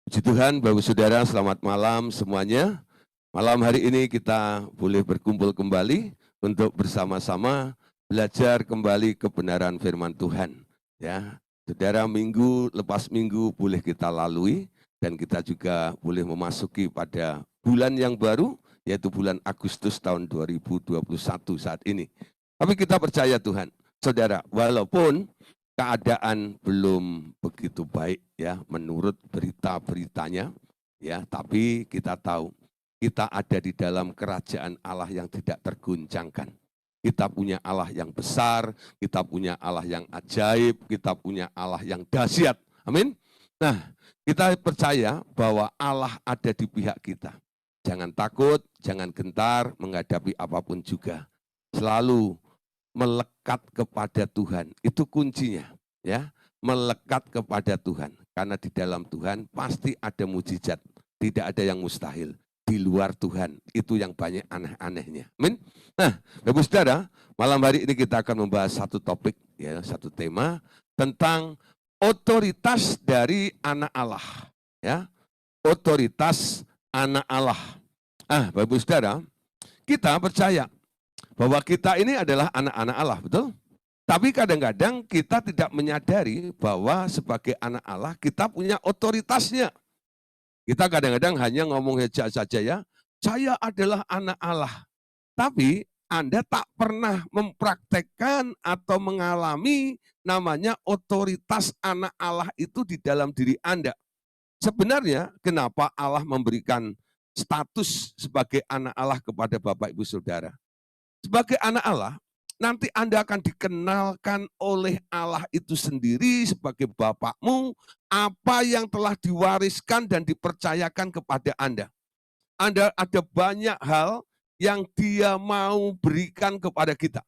Puji Tuhan, Bapak Saudara, selamat malam semuanya. Malam hari ini kita boleh berkumpul kembali untuk bersama-sama belajar kembali kebenaran firman Tuhan. Ya, Saudara, minggu lepas minggu boleh kita lalui dan kita juga boleh memasuki pada bulan yang baru, yaitu bulan Agustus tahun 2021 saat ini. Tapi kita percaya Tuhan, Saudara, walaupun keadaan belum begitu baik ya menurut berita-beritanya ya, tapi kita tahu kita ada di dalam kerajaan Allah yang tidak terguncangkan. Kita punya Allah yang besar, kita punya Allah yang ajaib, kita punya Allah yang dahsyat. Amin. Nah, kita percaya bahwa Allah ada di pihak kita. Jangan takut, jangan gentar menghadapi apapun juga. Selalu melekat kepada Tuhan, itu kuncinya, ya. Melekat kepada Tuhan, karena di dalam Tuhan pasti ada mujizat, tidak ada yang mustahil. Di luar Tuhan itu yang banyak aneh-anehnya. Amin. Nah, Bapak Saudara, malam hari ini kita akan membahas satu topik, ya, satu tema tentang otoritas dari anak Allah, ya. Otoritas anak Allah. Bapak Saudara, kita percaya bahwa kita ini adalah anak-anak Allah, betul? Tapi kadang-kadang kita tidak menyadari bahwa sebagai anak Allah kita punya otoritasnya. Kita kadang-kadang hanya ngomong saja ya, saya adalah anak Allah. Tapi Anda tak pernah mempraktekkan atau mengalami namanya otoritas anak Allah itu di dalam diri Anda. Sebenarnya kenapa Allah memberikan status sebagai anak Allah kepada Bapak Ibu Saudara? Sebagai anak Allah, nanti Anda akan dikenalkan oleh Allah itu sendiri sebagai Bapakmu, apa yang telah diwariskan dan dipercayakan kepada Anda. Anda ada banyak hal yang Dia mau berikan kepada kita.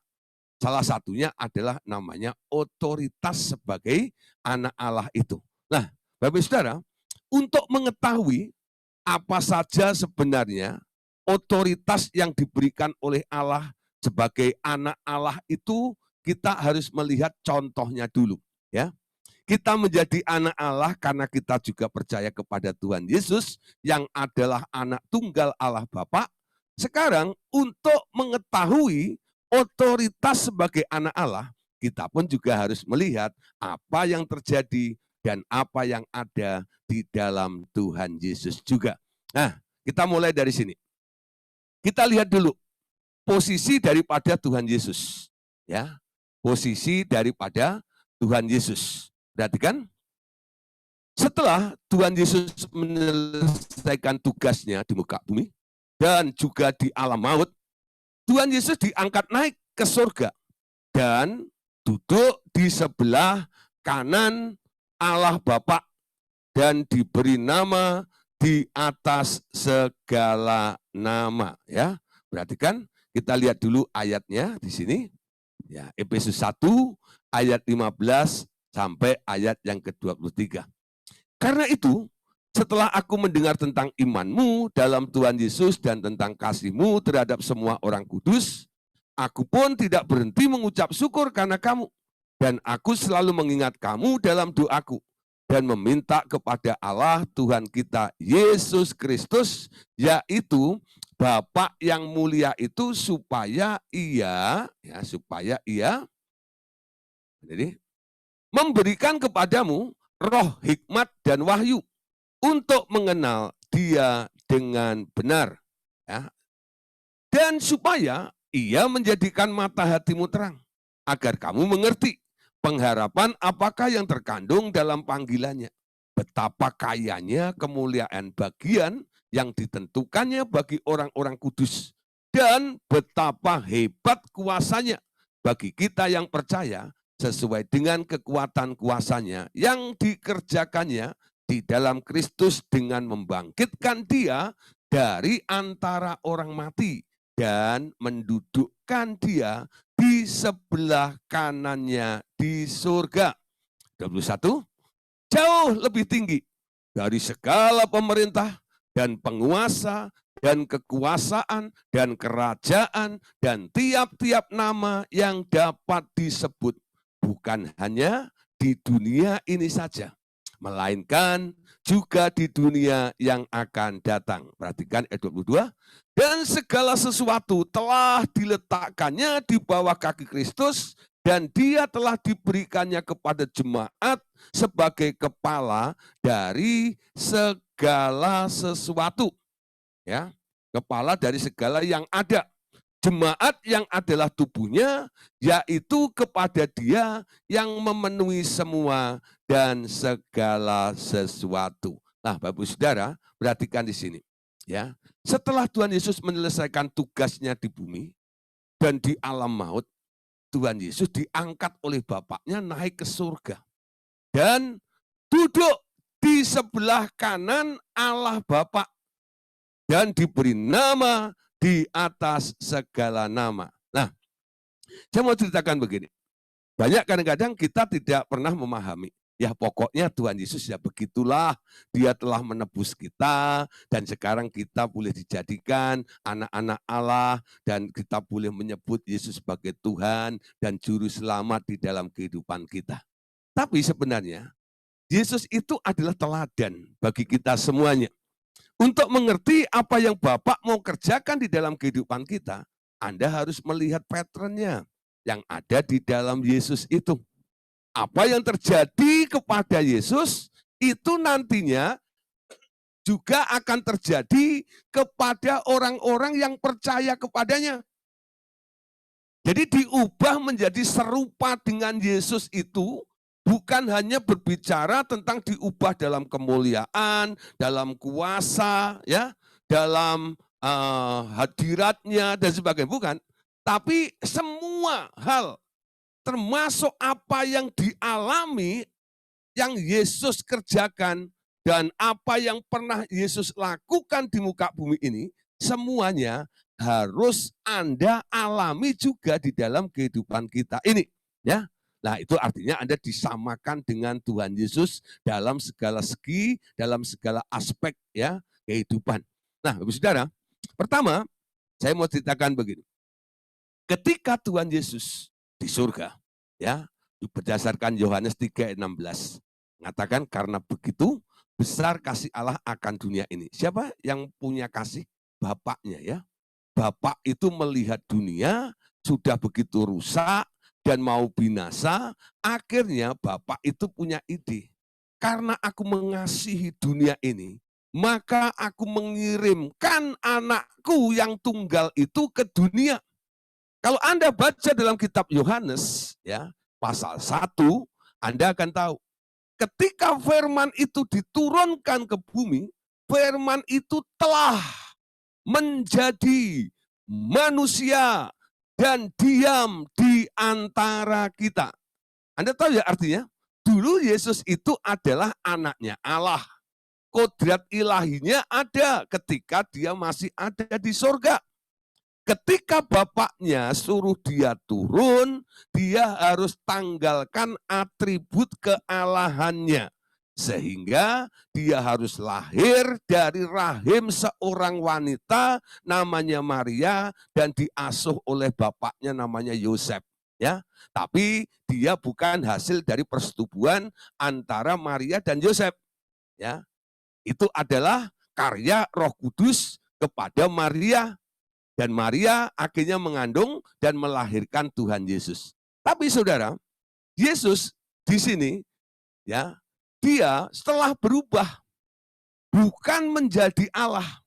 Salah satunya adalah namanya otoritas sebagai anak Allah itu. Nah, Bapak Saudara, untuk mengetahui apa saja sebenarnya otoritas yang diberikan oleh Allah sebagai anak Allah itu, kita harus melihat contohnya dulu, ya. Kita menjadi anak Allah karena kita juga percaya kepada Tuhan Yesus yang adalah anak tunggal Allah Bapa. Sekarang untuk mengetahui otoritas sebagai anak Allah, kita pun juga harus melihat apa yang terjadi dan apa yang ada di dalam Tuhan Yesus juga. Nah, kita mulai dari sini. Kita lihat dulu posisi daripada Tuhan Yesus, ya. Posisi daripada Tuhan Yesus. Perhatikan, setelah Tuhan Yesus menyelesaikan tugasnya di muka bumi dan juga di alam maut, Tuhan Yesus diangkat naik ke surga dan duduk di sebelah kanan Allah Bapa dan diberi nama di atas segala nama, ya. Perhatikan, kita lihat dulu ayatnya di sini. Ya, Efesus 1 ayat 15 sampai ayat yang ke-23. Karena itu, setelah aku mendengar tentang imanmu dalam Tuhan Yesus dan tentang kasihmu terhadap semua orang kudus, aku pun tidak berhenti mengucap syukur karena kamu. Dan aku selalu mengingat kamu dalam doaku dan meminta kepada Allah Tuhan kita Yesus Kristus, yaitu Bapa yang mulia itu, supaya ia jadi memberikan kepadamu roh hikmat dan wahyu untuk mengenal Dia dengan benar, ya. Dan supaya ia menjadikan mata hatimu terang, agar kamu mengerti pengharapan apakah yang terkandung dalam panggilannya, betapa kayanya kemuliaan bagian yang ditentukannya bagi orang-orang kudus, dan betapa hebat kuasanya bagi kita yang percaya, sesuai dengan kekuatan kuasanya yang dikerjakannya di dalam Kristus dengan membangkitkan Dia dari antara orang mati dan mendudukkan Dia di sebelah kanannya di surga. 21, jauh lebih tinggi dari segala pemerintah dan penguasa dan kekuasaan dan kerajaan dan tiap-tiap nama yang dapat disebut, bukan hanya di dunia ini saja, melainkan juga di dunia yang akan datang. Perhatikan ayat 22. Dan segala sesuatu telah diletakkannya di bawah kaki Kristus, dan dia telah diberikannya kepada jemaat sebagai kepala dari segala sesuatu. Ya, kepala dari segala yang ada. Jemaat yang adalah tubuhnya, yaitu kepada dia yang memenuhi semua dan segala sesuatu. Nah, Bapak Saudara, perhatikan di sini. Ya, setelah Tuhan Yesus menyelesaikan tugasnya di bumi dan di alam maut, Tuhan Yesus diangkat oleh Bapaknya naik ke surga dan duduk di sebelah kanan Allah Bapa dan diberi nama di atas segala nama. Nah, saya mau ceritakan begini. Banyak kadang-kadang kita tidak pernah memahami. Ya pokoknya Tuhan Yesus ya begitulah, dia telah menebus kita, dan sekarang kita boleh dijadikan anak-anak Allah, dan kita boleh menyebut Yesus sebagai Tuhan dan Juru Selamat di dalam kehidupan kita. Tapi sebenarnya, Yesus itu adalah teladan bagi kita semuanya. Untuk mengerti apa yang Bapak mau kerjakan di dalam kehidupan kita, Anda harus melihat pattern-nya yang ada di dalam Yesus itu. Apa yang terjadi kepada Yesus, itu nantinya juga akan terjadi kepada orang-orang yang percaya kepadanya. Jadi diubah menjadi serupa dengan Yesus itu, bukan hanya berbicara tentang diubah dalam kemuliaan, dalam kuasa, ya, dalam hadiratnya dan sebagainya, bukan. Tapi semua hal, termasuk apa yang dialami, yang Yesus kerjakan, dan apa yang pernah Yesus lakukan di muka bumi ini, semuanya harus Anda alami juga di dalam kehidupan kita ini. Ya. Nah, itu artinya Anda disamakan dengan Tuhan Yesus dalam segala segi, dalam segala aspek ya kehidupan. Nah, Bapak Saudara, pertama saya mau ceritakan begini. Ketika Tuhan Yesus di surga, ya, berdasarkan Yohanes 3:16, mengatakan karena begitu besar kasih Allah akan dunia ini. Siapa yang punya kasih? Bapaknya ya. Bapak itu melihat dunia sudah begitu rusak, dan mau binasa, akhirnya Bapak itu punya ide. Karena aku mengasihi dunia ini, maka aku mengirimkan anakku yang tunggal itu ke dunia. Kalau Anda baca dalam kitab Yohanes, ya, pasal 1, Anda akan tahu. Ketika firman itu diturunkan ke bumi, firman itu telah menjadi manusia dan diam di antara kita. Anda tahu ya artinya? Dulu Yesus itu adalah anaknya Allah. Kodrat ilahinya ada ketika dia masih ada di surga. Ketika Bapaknya suruh dia turun, dia harus tanggalkan atribut kealahannya. Sehingga dia harus lahir dari rahim seorang wanita namanya Maria dan diasuh oleh bapaknya namanya Yosef. Ya, tapi dia bukan hasil dari persetubuhan antara Maria dan Yosef. Ya, itu adalah karya Roh Kudus kepada Maria, dan Maria akhirnya mengandung dan melahirkan Tuhan Yesus. Tapi saudara, Yesus di sini, ya, dia setelah berubah, bukan menjadi Allah,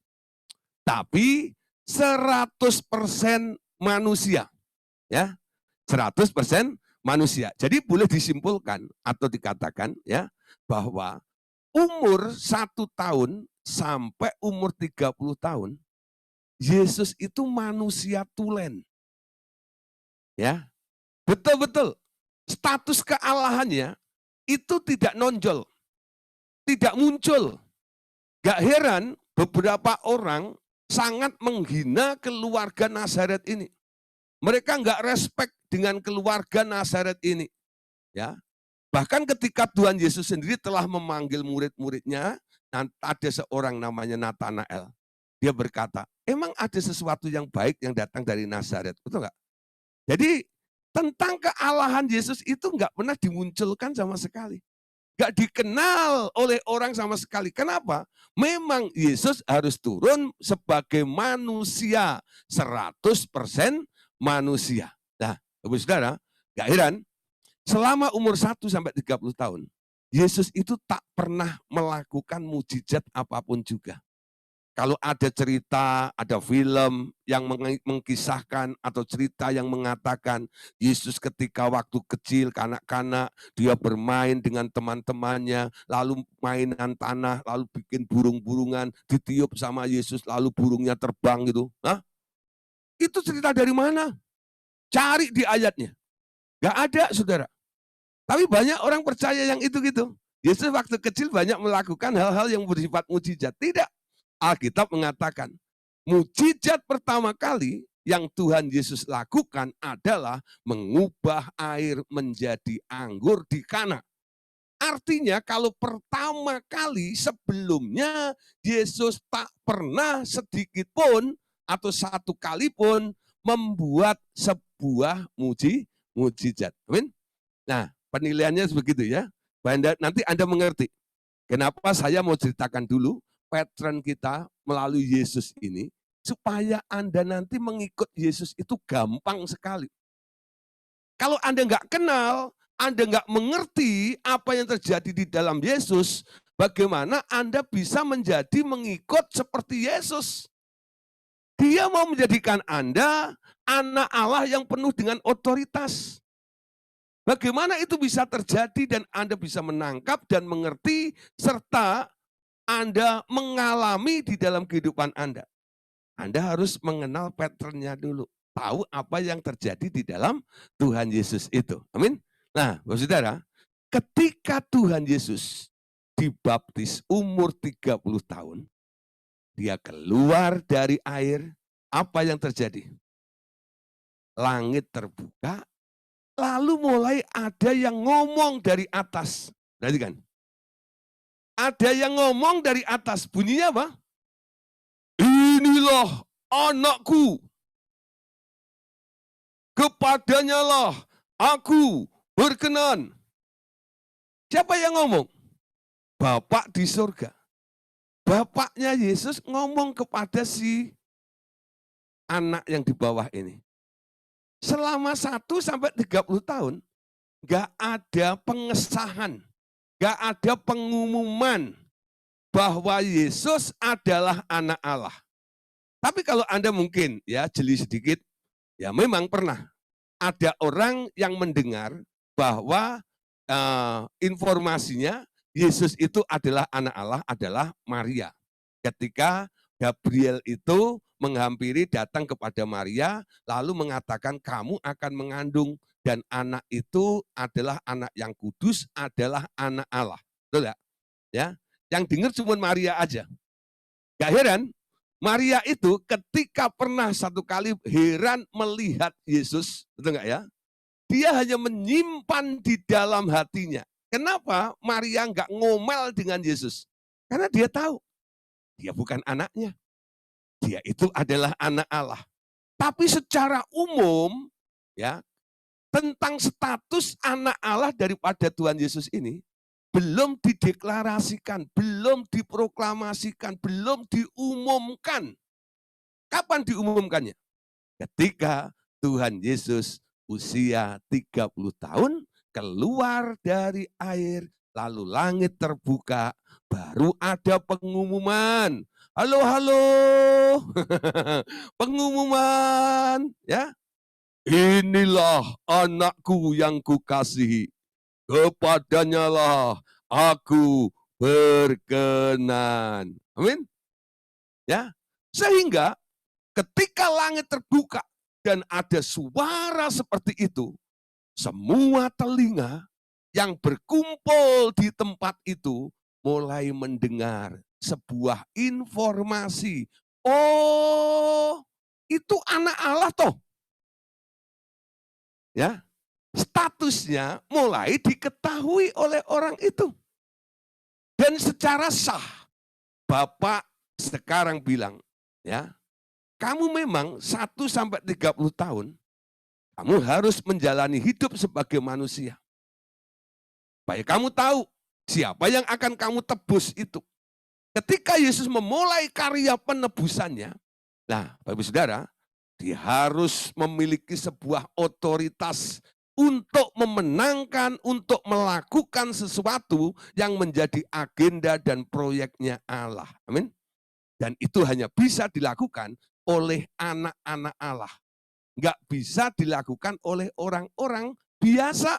tapi 100% manusia. Ya, 100% manusia. Jadi boleh disimpulkan atau dikatakan ya bahwa umur 1 tahun sampai umur 30 tahun, Yesus itu manusia tulen. Ya, betul-betul status kealahannya itu tidak nonjol, tidak muncul. Gak heran beberapa orang sangat menghina keluarga Nazaret ini. Mereka nggak respect dengan keluarga Nazaret ini. Ya, bahkan ketika Tuhan Yesus sendiri telah memanggil murid-muridnya, ada seorang namanya Nathanael. Dia berkata, emang ada sesuatu yang baik yang datang dari Nazaret, betul nggak? Jadi tentang kealahan Yesus itu nggak pernah dimunculkan sama sekali. Gak dikenal oleh orang sama sekali. Kenapa? Memang Yesus harus turun sebagai manusia, 100% manusia. Nah, Bapak Saudara, gak heran, selama umur 1 sampai 30 tahun, Yesus itu tak pernah melakukan mujizat apapun juga. Kalau ada cerita, ada film yang mengkisahkan atau cerita yang mengatakan Yesus ketika waktu kecil, kanak-kanak, dia bermain dengan teman-temannya, lalu mainan tanah, lalu bikin burung-burungan, ditiup sama Yesus, lalu burungnya terbang gitu. Hah? Itu cerita dari mana? Cari di ayatnya. Gak ada, saudara. Tapi banyak orang percaya yang itu gitu. Yesus waktu kecil banyak melakukan hal-hal yang bersifat mujizat. Tidak. Alkitab mengatakan, mujizat pertama kali yang Tuhan Yesus lakukan adalah mengubah air menjadi anggur di Kana. Artinya kalau pertama kali sebelumnya Yesus tak pernah sedikit pun atau satu kali pun membuat sebuah mujizat. Amin. Nah, penilaiannya begitu ya. Nanti Anda mengerti kenapa saya mau ceritakan dulu pattern kita melalui Yesus ini, supaya Anda nanti mengikut Yesus itu gampang sekali. Kalau Anda nggak kenal, Anda nggak mengerti apa yang terjadi di dalam Yesus, bagaimana Anda bisa menjadi mengikut seperti Yesus? Dia mau menjadikan Anda anak Allah yang penuh dengan otoritas. Bagaimana itu bisa terjadi dan Anda bisa menangkap dan mengerti serta Anda mengalami di dalam kehidupan Anda. Anda harus mengenal pattern-nya dulu. Tahu apa yang terjadi di dalam Tuhan Yesus itu. Amin. Nah, Bapak Saudara, ketika Tuhan Yesus dibaptis umur 30 tahun, dia keluar dari air, apa yang terjadi? Langit terbuka, lalu mulai ada yang ngomong dari atas. Perhatikan. Ada yang ngomong dari atas. Bunyinya apa? Inilah anakku. Kepadanya lah aku berkenan. Siapa yang ngomong? Bapak di surga. Bapaknya Yesus ngomong kepada si anak yang di bawah ini. Selama 1 sampai 30 tahun, gak ada pengesahan, gak ada pengumuman bahwa Yesus adalah anak Allah. Tapi kalau Anda mungkin ya jeli sedikit, ya memang pernah ada orang yang mendengar bahwa informasinya Yesus itu adalah anak Allah, adalah Maria. Ketika Gabriel itu menghampiri datang kepada Maria, lalu mengatakan kamu akan mengandung dan anak itu adalah anak yang kudus, adalah anak Allah. Betul gak? Ya, yang dengar cuma Maria aja. Gak heran, Maria itu ketika pernah satu kali heran melihat Yesus, betul gak ya? Dia hanya menyimpan di dalam hatinya. Kenapa Maria nggak ngomel dengan Yesus? Karena dia tahu, dia bukan anaknya. Dia itu adalah anak Allah. Tapi secara umum, ya, tentang status anak Allah daripada Tuhan Yesus ini, belum dideklarasikan, belum diproklamasikan, belum diumumkan. Kapan diumumkannya? Ketika Tuhan Yesus usia 30 tahun, keluar dari air, lalu langit terbuka, baru ada pengumuman. Halo, halo. Pengumuman, ya. Inilah anakku yang kukasihi. Kepadanya lah aku berkenan. Amin. Ya. Sehingga ketika langit terbuka dan ada suara seperti itu, semua telinga yang berkumpul di tempat itu mulai mendengar sebuah informasi. Oh, itu anak Allah toh. Ya, statusnya mulai diketahui oleh orang itu. Dan secara sah, Bapak sekarang bilang, ya, kamu memang 1 sampai 30 tahun, kamu harus menjalani hidup sebagai manusia. Supaya kamu tahu Siapa yang akan kamu tebus itu? Ketika Yesus memulai karya penebusannya, nah Bapak Ibu Saudara, dia harus memiliki sebuah otoritas untuk memenangkan, untuk melakukan sesuatu yang menjadi agenda dan proyeknya Allah. Amin. Dan itu hanya bisa dilakukan oleh anak-anak Allah. Nggak bisa dilakukan oleh orang-orang biasa.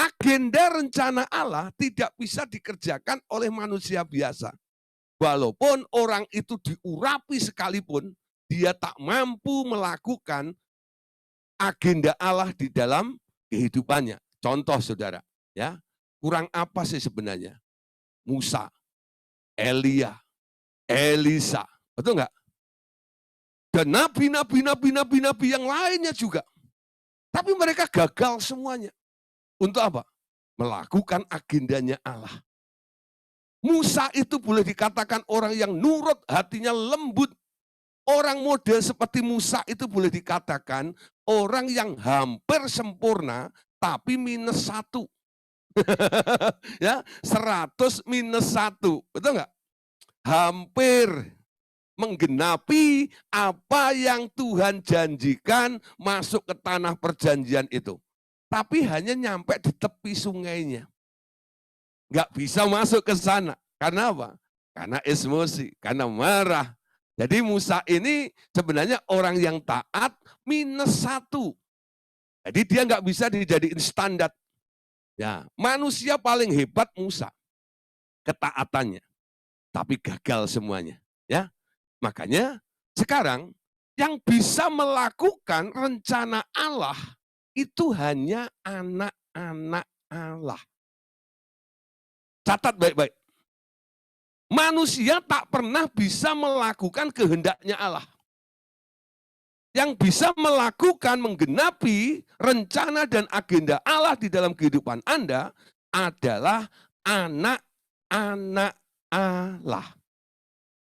Agenda rencana Allah tidak bisa dikerjakan oleh manusia biasa. Walaupun orang itu diurapi sekalipun, dia tak mampu melakukan agenda Allah di dalam kehidupannya. Contoh saudara, ya kurang apa sih sebenarnya? Musa, Elia, Elisa, betul nggak? Dan nabi-nabi yang lainnya juga. Tapi mereka gagal semuanya. Untuk apa? Melakukan agendanya Allah. Musa itu boleh dikatakan orang yang nurut, hatinya lembut. Orang model seperti Musa itu boleh dikatakan orang yang hampir sempurna, tapi minus 1. Ya, 100 minus 1. Betul nggak? Hampir menggenapi apa yang Tuhan janjikan masuk ke tanah perjanjian itu. Tapi hanya nyampe di tepi sungainya. Nggak bisa masuk ke sana. Karena apa? Karena emosi, karena marah. Jadi Musa ini sebenarnya orang yang taat minus 1. Jadi dia nggak bisa dijadiin standar. Ya, manusia paling hebat Musa, ketaatannya. Tapi gagal semuanya. Ya, makanya sekarang yang bisa melakukan rencana Allah itu hanya anak-anak Allah. Catat baik-baik. Manusia tak pernah bisa melakukan kehendaknya Allah. Yang bisa melakukan, menggenapi rencana dan agenda Allah di dalam kehidupan Anda adalah anak-anak Allah.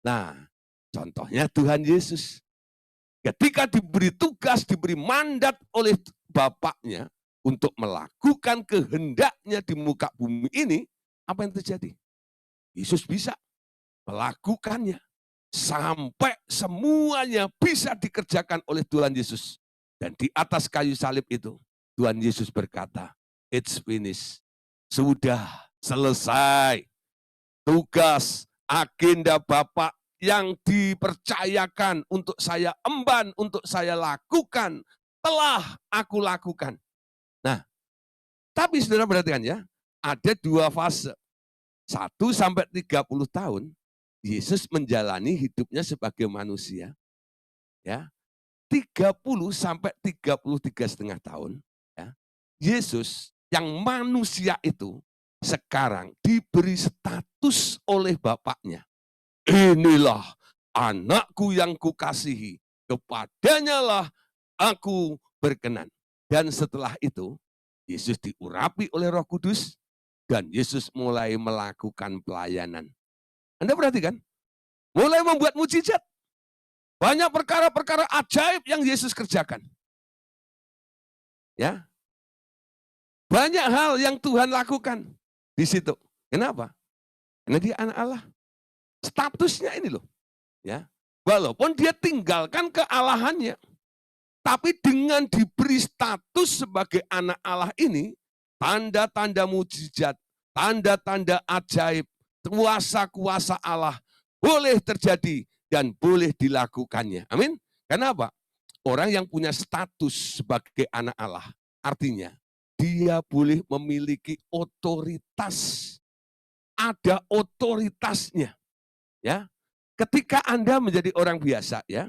Nah, contohnya Tuhan Yesus. Ketika diberi tugas, diberi mandat oleh Bapaknya untuk melakukan kehendaknya di muka bumi ini, apa yang terjadi? Yesus bisa melakukannya. Sampai semuanya bisa dikerjakan oleh Tuhan Yesus. Dan di atas kayu salib itu, Tuhan Yesus berkata, it's finished. Sudah selesai. Tugas, agenda Bapak yang dipercayakan untuk saya emban, untuk saya lakukan, telah aku lakukan. Nah, tapi saudara perhatikan ya, ada 2 fase. 1 sampai 30 tahun, Yesus menjalani hidupnya sebagai manusia, ya 30 sampai 33,5 tahun, ya. Yesus yang manusia itu sekarang diberi status oleh Bapaknya. Inilah anakku yang kukasihi, kepadanya lah aku berkenan. Dan setelah itu, Yesus diurapi oleh Roh Kudus, dan Yesus mulai melakukan pelayanan. Anda perhatikan, mulai membuat mujizat. Banyak perkara-perkara ajaib yang Yesus kerjakan. Ya, banyak hal yang Tuhan lakukan di situ. Kenapa? Karena dia anak Allah. Statusnya ini loh. Ya, walaupun dia tinggalkan kealahannya, tapi dengan diberi status sebagai anak Allah ini, tanda-tanda mujizat, tanda-tanda ajaib, kuasa-kuasa Allah boleh terjadi dan boleh dilakukannya. Amin. Kenapa? Orang yang punya status sebagai anak Allah, artinya dia boleh memiliki otoritas. Ada otoritasnya. Ya. Ketika Anda menjadi orang biasa, ya,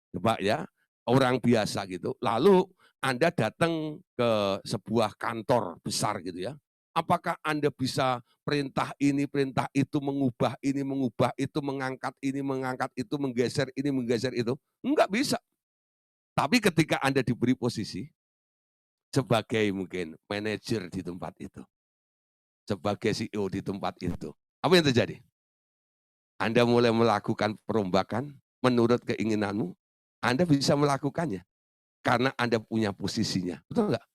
coba ya, orang biasa gitu, lalu Anda datang ke sebuah kantor besar gitu ya, apakah Anda bisa perintah ini, mengubah itu, mengangkat itu, menggeser ini, menggeser itu? Enggak bisa. Tapi ketika Anda diberi posisi sebagai mungkin manajer di tempat itu, sebagai CEO di tempat itu, apa yang terjadi? Anda mulai melakukan perombakan menurut keinginanmu, Anda bisa melakukannya karena Anda punya posisinya. Betul enggak?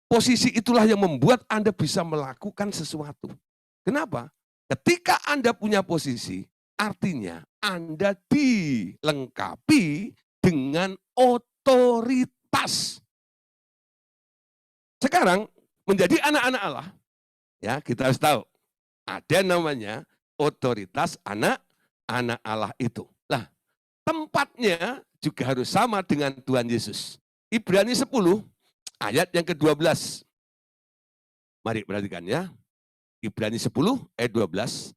Posisi itulah yang membuat Anda bisa melakukan sesuatu. Kenapa? Ketika Anda punya posisi, artinya Anda dilengkapi dengan otoritas. Sekarang menjadi anak-anak Allah, ya kita harus tahu ada namanya otoritas anak-anak Allah itu. Nah, tempatnya juga harus sama dengan Tuhan Yesus. Ibrani 10 ayat yang ke-12. Mari perhatikan ya. Ibrani 10 ayat 12.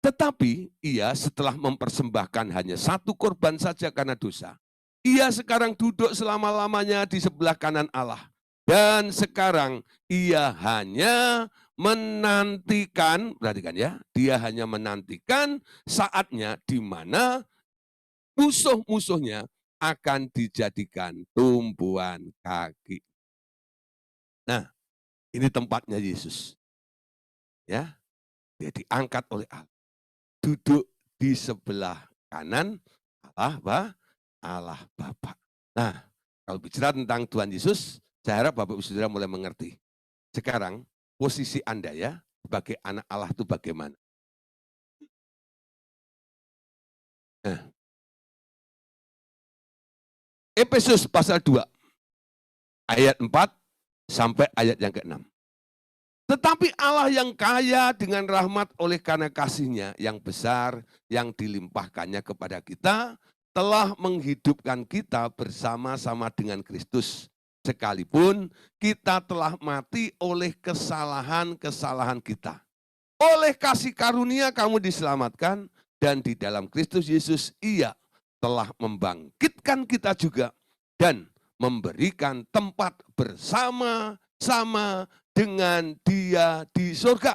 Tetapi ia setelah mempersembahkan hanya satu korban saja karena dosa, ia sekarang duduk selama-lamanya di sebelah kanan Allah. Dan sekarang ia hanya menantikan, perhatikan ya, dia hanya menantikan saatnya di mana musuh-musuhnya akan dijadikan tumpuan kaki. Nah, ini tempatnya Yesus. Ya, dia diangkat oleh Allah. Duduk di sebelah kanan Allah Bapa. Nah, kalau bicara tentang Tuhan Yesus, saya harap Bapak Ibu Saudara mulai mengerti. Sekarang posisi Anda ya sebagai anak Allah itu bagaimana? Nah, Efesus pasal 2 ayat 4 sampai ayat yang ke-6. Tetapi Allah yang kaya dengan rahmat oleh karena kasih-Nya yang besar yang dilimpahkannya kepada kita, telah menghidupkan kita bersama-sama dengan Kristus. Sekalipun kita telah mati oleh kesalahan-kesalahan kita. Oleh kasih karunia kamu diselamatkan, dan di dalam Kristus Yesus Ia telah membangkitkan kita juga dan memberikan tempat bersama-sama dengan Dia di surga.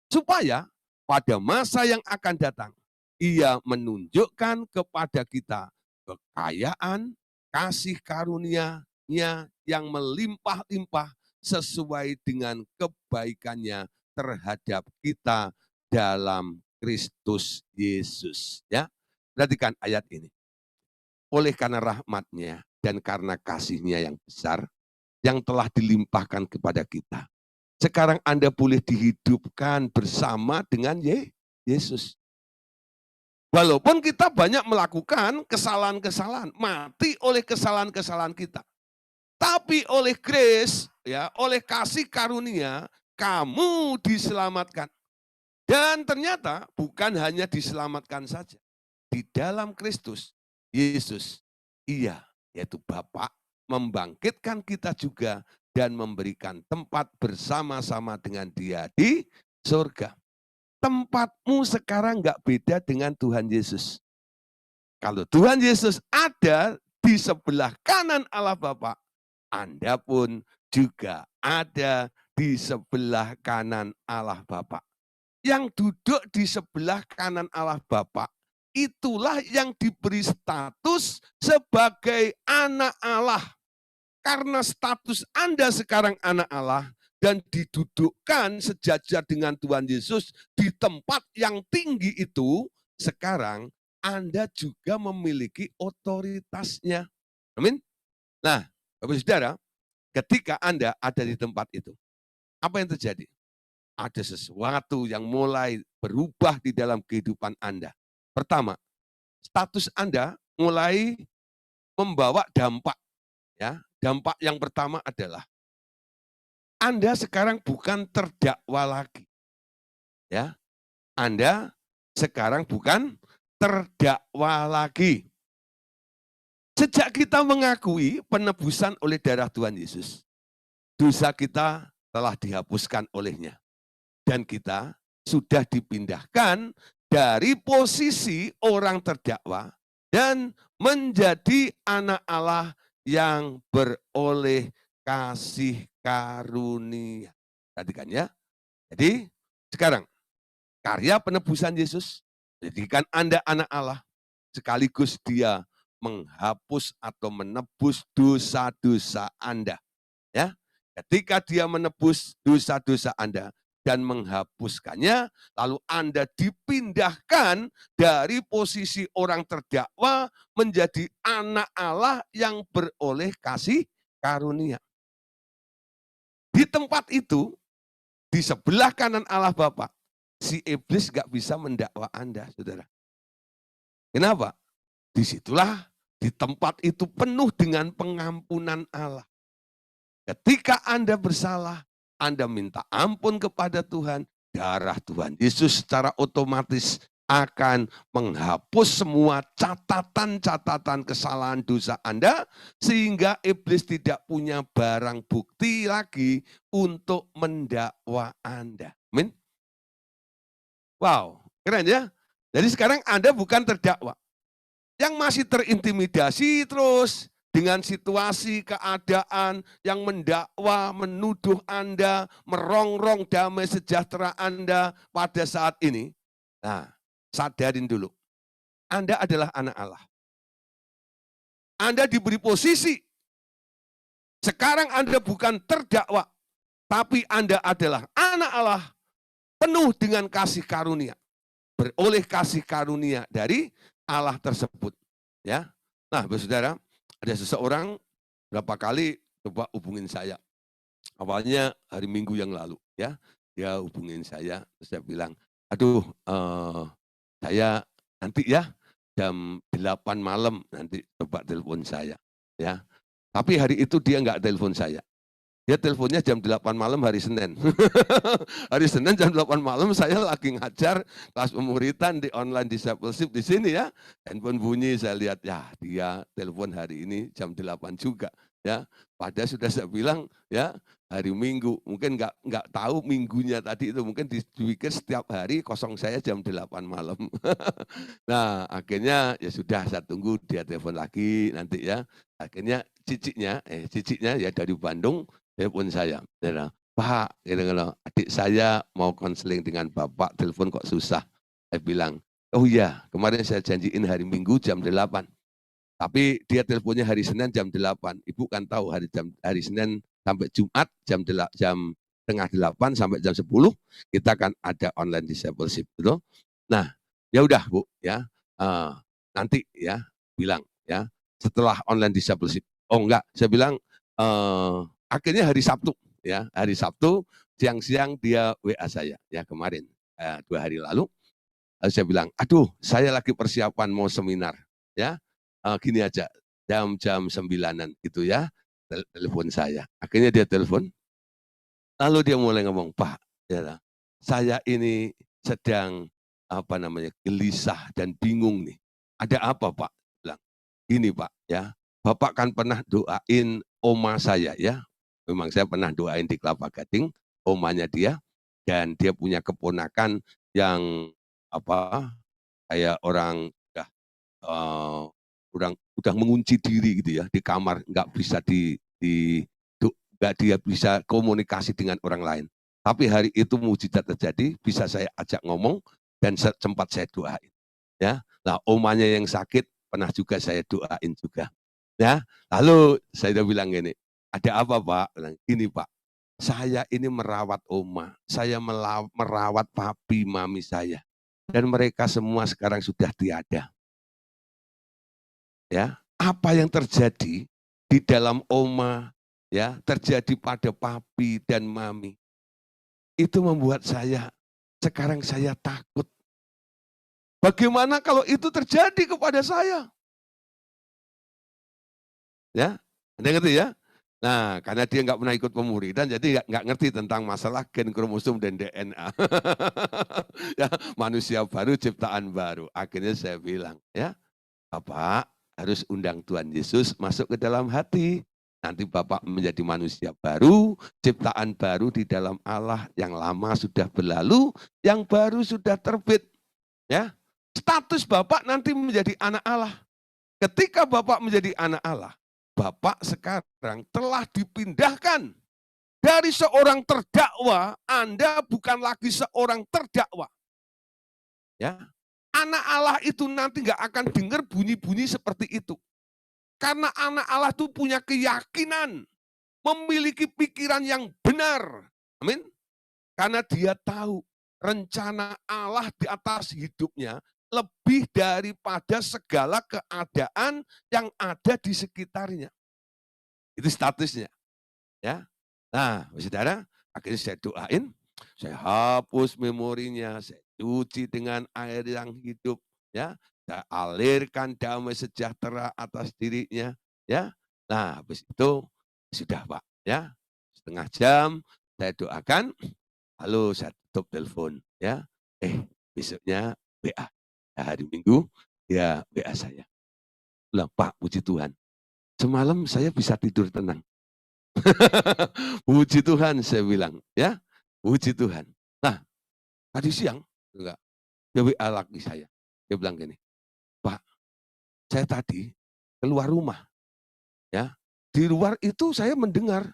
Supaya pada masa yang akan datang, Ia menunjukkan kepada kita kekayaan, kasih karunia-Nya yang melimpah-limpah sesuai dengan kebaikannya terhadap kita dalam Kristus Yesus. Ya, perhatikan ayat ini. Oleh karena rahmat-Nya dan karena kasih-Nya yang besar, yang telah dilimpahkan kepada kita, sekarang Anda boleh dihidupkan bersama dengan Yesus. Walaupun kita banyak melakukan kesalahan-kesalahan, mati oleh kesalahan-kesalahan kita. Tapi oleh grace, ya, oleh kasih karunia, kamu diselamatkan. Dan ternyata bukan hanya diselamatkan saja. Di dalam Kristus, Yesus, Ia, yaitu Bapa, membangkitkan kita juga dan memberikan tempat bersama-sama dengan Dia di surga. Tempatmu sekarang nggak beda dengan Tuhan Yesus. Kalau Tuhan Yesus ada di sebelah kanan Allah Bapa, Anda pun juga ada di sebelah kanan Allah Bapa. Yang duduk di sebelah kanan Allah Bapa, itulah yang diberi status sebagai anak Allah. Karena status Anda sekarang anak Allah dan didudukkan sejajar dengan Tuhan Yesus di tempat yang tinggi itu, sekarang Anda juga memiliki otoritasnya. Amin. Nah, Bapak Saudara, ketika Anda ada di tempat itu, apa yang terjadi? Ada sesuatu yang mulai berubah di dalam kehidupan Anda. Pertama, status Anda mulai membawa dampak. Ya, dampak yang pertama adalah Anda sekarang bukan terdakwa lagi. Ya, Anda sekarang bukan terdakwa lagi. Sejak kita mengakui penebusan oleh darah Tuhan Yesus, dosa kita telah dihapuskan olehnya. Dan kita sudah dipindahkan dari posisi orang terdakwa dan menjadi anak Allah yang beroleh kasih karunia. Perhatikan ya. Jadi sekarang karya penebusan Yesus menjadikan Anda anak Allah, sekaligus Dia menghapus atau menebus dosa-dosa Anda. Ya, ketika Dia menebus dosa-dosa Anda dan menghapuskannya, lalu Anda dipindahkan dari posisi orang terdakwa menjadi anak Allah yang beroleh kasih karunia. Di tempat itu, di sebelah kanan Allah Bapa, si iblis nggak bisa mendakwa Anda, saudara. Kenapa? Disitulah di tempat itu penuh dengan pengampunan Allah. Ketika Anda bersalah, Anda minta ampun kepada Tuhan, darah Tuhan Yesus secara otomatis akan menghapus semua catatan-catatan kesalahan dosa Anda, sehingga iblis tidak punya barang bukti lagi untuk mendakwa Anda. Amin. Wow, keren ya. Jadi sekarang Anda bukan terdakwa. Yang masih terintimidasi terus dengan situasi, keadaan yang mendakwa, menuduh Anda, merongrong damai sejahtera Anda pada saat ini. Nah, sadarin dulu, Anda adalah anak Allah. Anda diberi posisi. Sekarang Anda bukan terdakwa, tapi Anda adalah anak Allah, penuh dengan kasih karunia. Beroleh kasih karunia dari Allah tersebut. Ya, nah, saudara, ada seseorang berapa kali coba hubungin saya. Awalnya hari Minggu yang lalu, ya, dia hubungin saya, terus saya bilang, aduh, saya nanti ya jam 8 malam nanti coba telepon saya, ya. Tapi hari itu dia nggak telepon saya. Dia teleponnya jam 8 malam hari Senin. Hari Senin jam 8 malam saya lagi ngajar kelas pemuritan di online discipleship di sini ya. Handphone bunyi, saya lihat ya dia telepon hari ini jam 8 juga ya. Padahal sudah saya bilang ya hari Minggu, mungkin nggak tahu minggunya tadi itu, mungkin dipikir setiap hari kosong saya jam 8 malam. Nah, akhirnya ya sudah, saya tunggu dia telepon lagi nanti ya. Akhirnya ciciknya ya dari Bandung telepon saya, Pak, adik saya mau konseling dengan Bapak, telepon kok susah. Saya bilang, oh iya, kemarin saya janjiin hari Minggu jam 8. Tapi dia teleponnya hari Senin jam 8. Ibu kan tahu hari Senin sampai Jumat jam setengah 8 sampai jam 10 kita kan ada online discipleship, betul? Nah, ya udah Bu, ya nanti ya bilang ya setelah online discipleship. Oh enggak, saya bilang akhirnya hari Sabtu ya, hari Sabtu siang-siang dia WA saya ya kemarin 2 hari lalu. Saya bilang, aduh saya lagi persiapan mau seminar ya, gini aja jam 9-an gitu ya, telepon saya. Akhirnya dia telepon, lalu dia mulai ngomong, Pak, ya, saya ini sedang gelisah dan bingung nih. Ada apa Pak? Bilang, gini Pak ya, Bapak kan pernah doain oma saya ya. Memang saya pernah doain di Kelapa Gading, omanya dia, dan dia punya keponakan yang kayak orang udah mengunci diri gitu ya di kamar, nggak bisa nggak dia bisa komunikasi dengan orang lain. Tapi hari itu mujizat terjadi, bisa saya ajak ngomong dan sempat saya doain. Ya, nah omanya yang sakit pernah juga saya doain juga. Ya, lalu saya udah bilang gini, ada apa Pak? Bilang, gini Pak, saya ini merawat oma, saya merawat papi mami saya, dan mereka semua sekarang sudah tiada. Ya, apa yang terjadi di dalam oma, ya, terjadi pada papi dan mami, itu membuat sekarang saya takut. Bagaimana kalau itu terjadi kepada saya? Ya, Anda ngerti ya? Nah, karena dia nggak pernah ikut pemuridan, jadi nggak ngerti tentang masalah gen kromosom dan DNA. Ya, manusia baru, ciptaan baru. Akhirnya saya bilang, ya, Bapak harus undang Tuhan Yesus masuk ke dalam hati. Nanti Bapak menjadi manusia baru, ciptaan baru di dalam Allah, yang lama sudah berlalu, yang baru sudah terbit. Ya, status Bapak nanti menjadi anak Allah. Ketika Bapak menjadi anak Allah, Bapak sekarang telah dipindahkan dari seorang terdakwa, Anda bukan lagi seorang terdakwa. Ya, anak Allah itu nanti nggak akan dengar bunyi-bunyi seperti itu. Karena anak Allah itu punya keyakinan, memiliki pikiran yang benar. Amin. Karena dia tahu rencana Allah di atas hidupnya lebih daripada segala keadaan yang ada di sekitarnya. Itu statusnya. Ya. Nah, saudara, akhirnya saya doain, saya hapus memorinya, saya cuci dengan air yang hidup, ya. Saya alirkan damai sejahtera atas dirinya, ya. Nah, habis itu sudah, Pak, ya. Setengah jam saya doakan, lalu saya tutup telepon, ya. Besoknya WA. Hari Minggu dia WA saya. Bilang, "Pak, puji Tuhan, semalam saya bisa tidur tenang." Puji Tuhan saya bilang, ya. Puji Tuhan. Nah, tadi siang enggak, dia WA lagi saya. Dia bilang gini, "Pak, saya tadi keluar rumah, ya. Di luar itu saya mendengar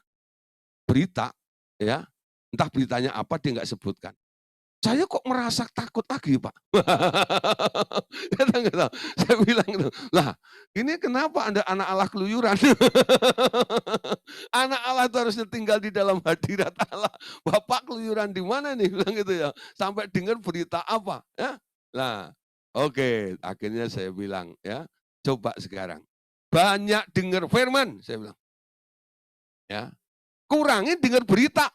berita, ya. Entah beritanya apa dia nggak sebutkan. Saya kok merasa takut lagi, Pak." Kata nggak tahu. Saya bilang gitu, "Lah, ini kenapa Anda anak Allah keluyuran?" Anak Allah itu harusnya tinggal di dalam hadirat Allah. Bapak keluyuran di mana nih? Bilang gitu ya. Sampai dengar berita apa, ya. Nah, oke, akhirnya saya bilang, ya, "Coba sekarang banyak dengar firman," saya bilang, ya. "Kurangi dengar berita,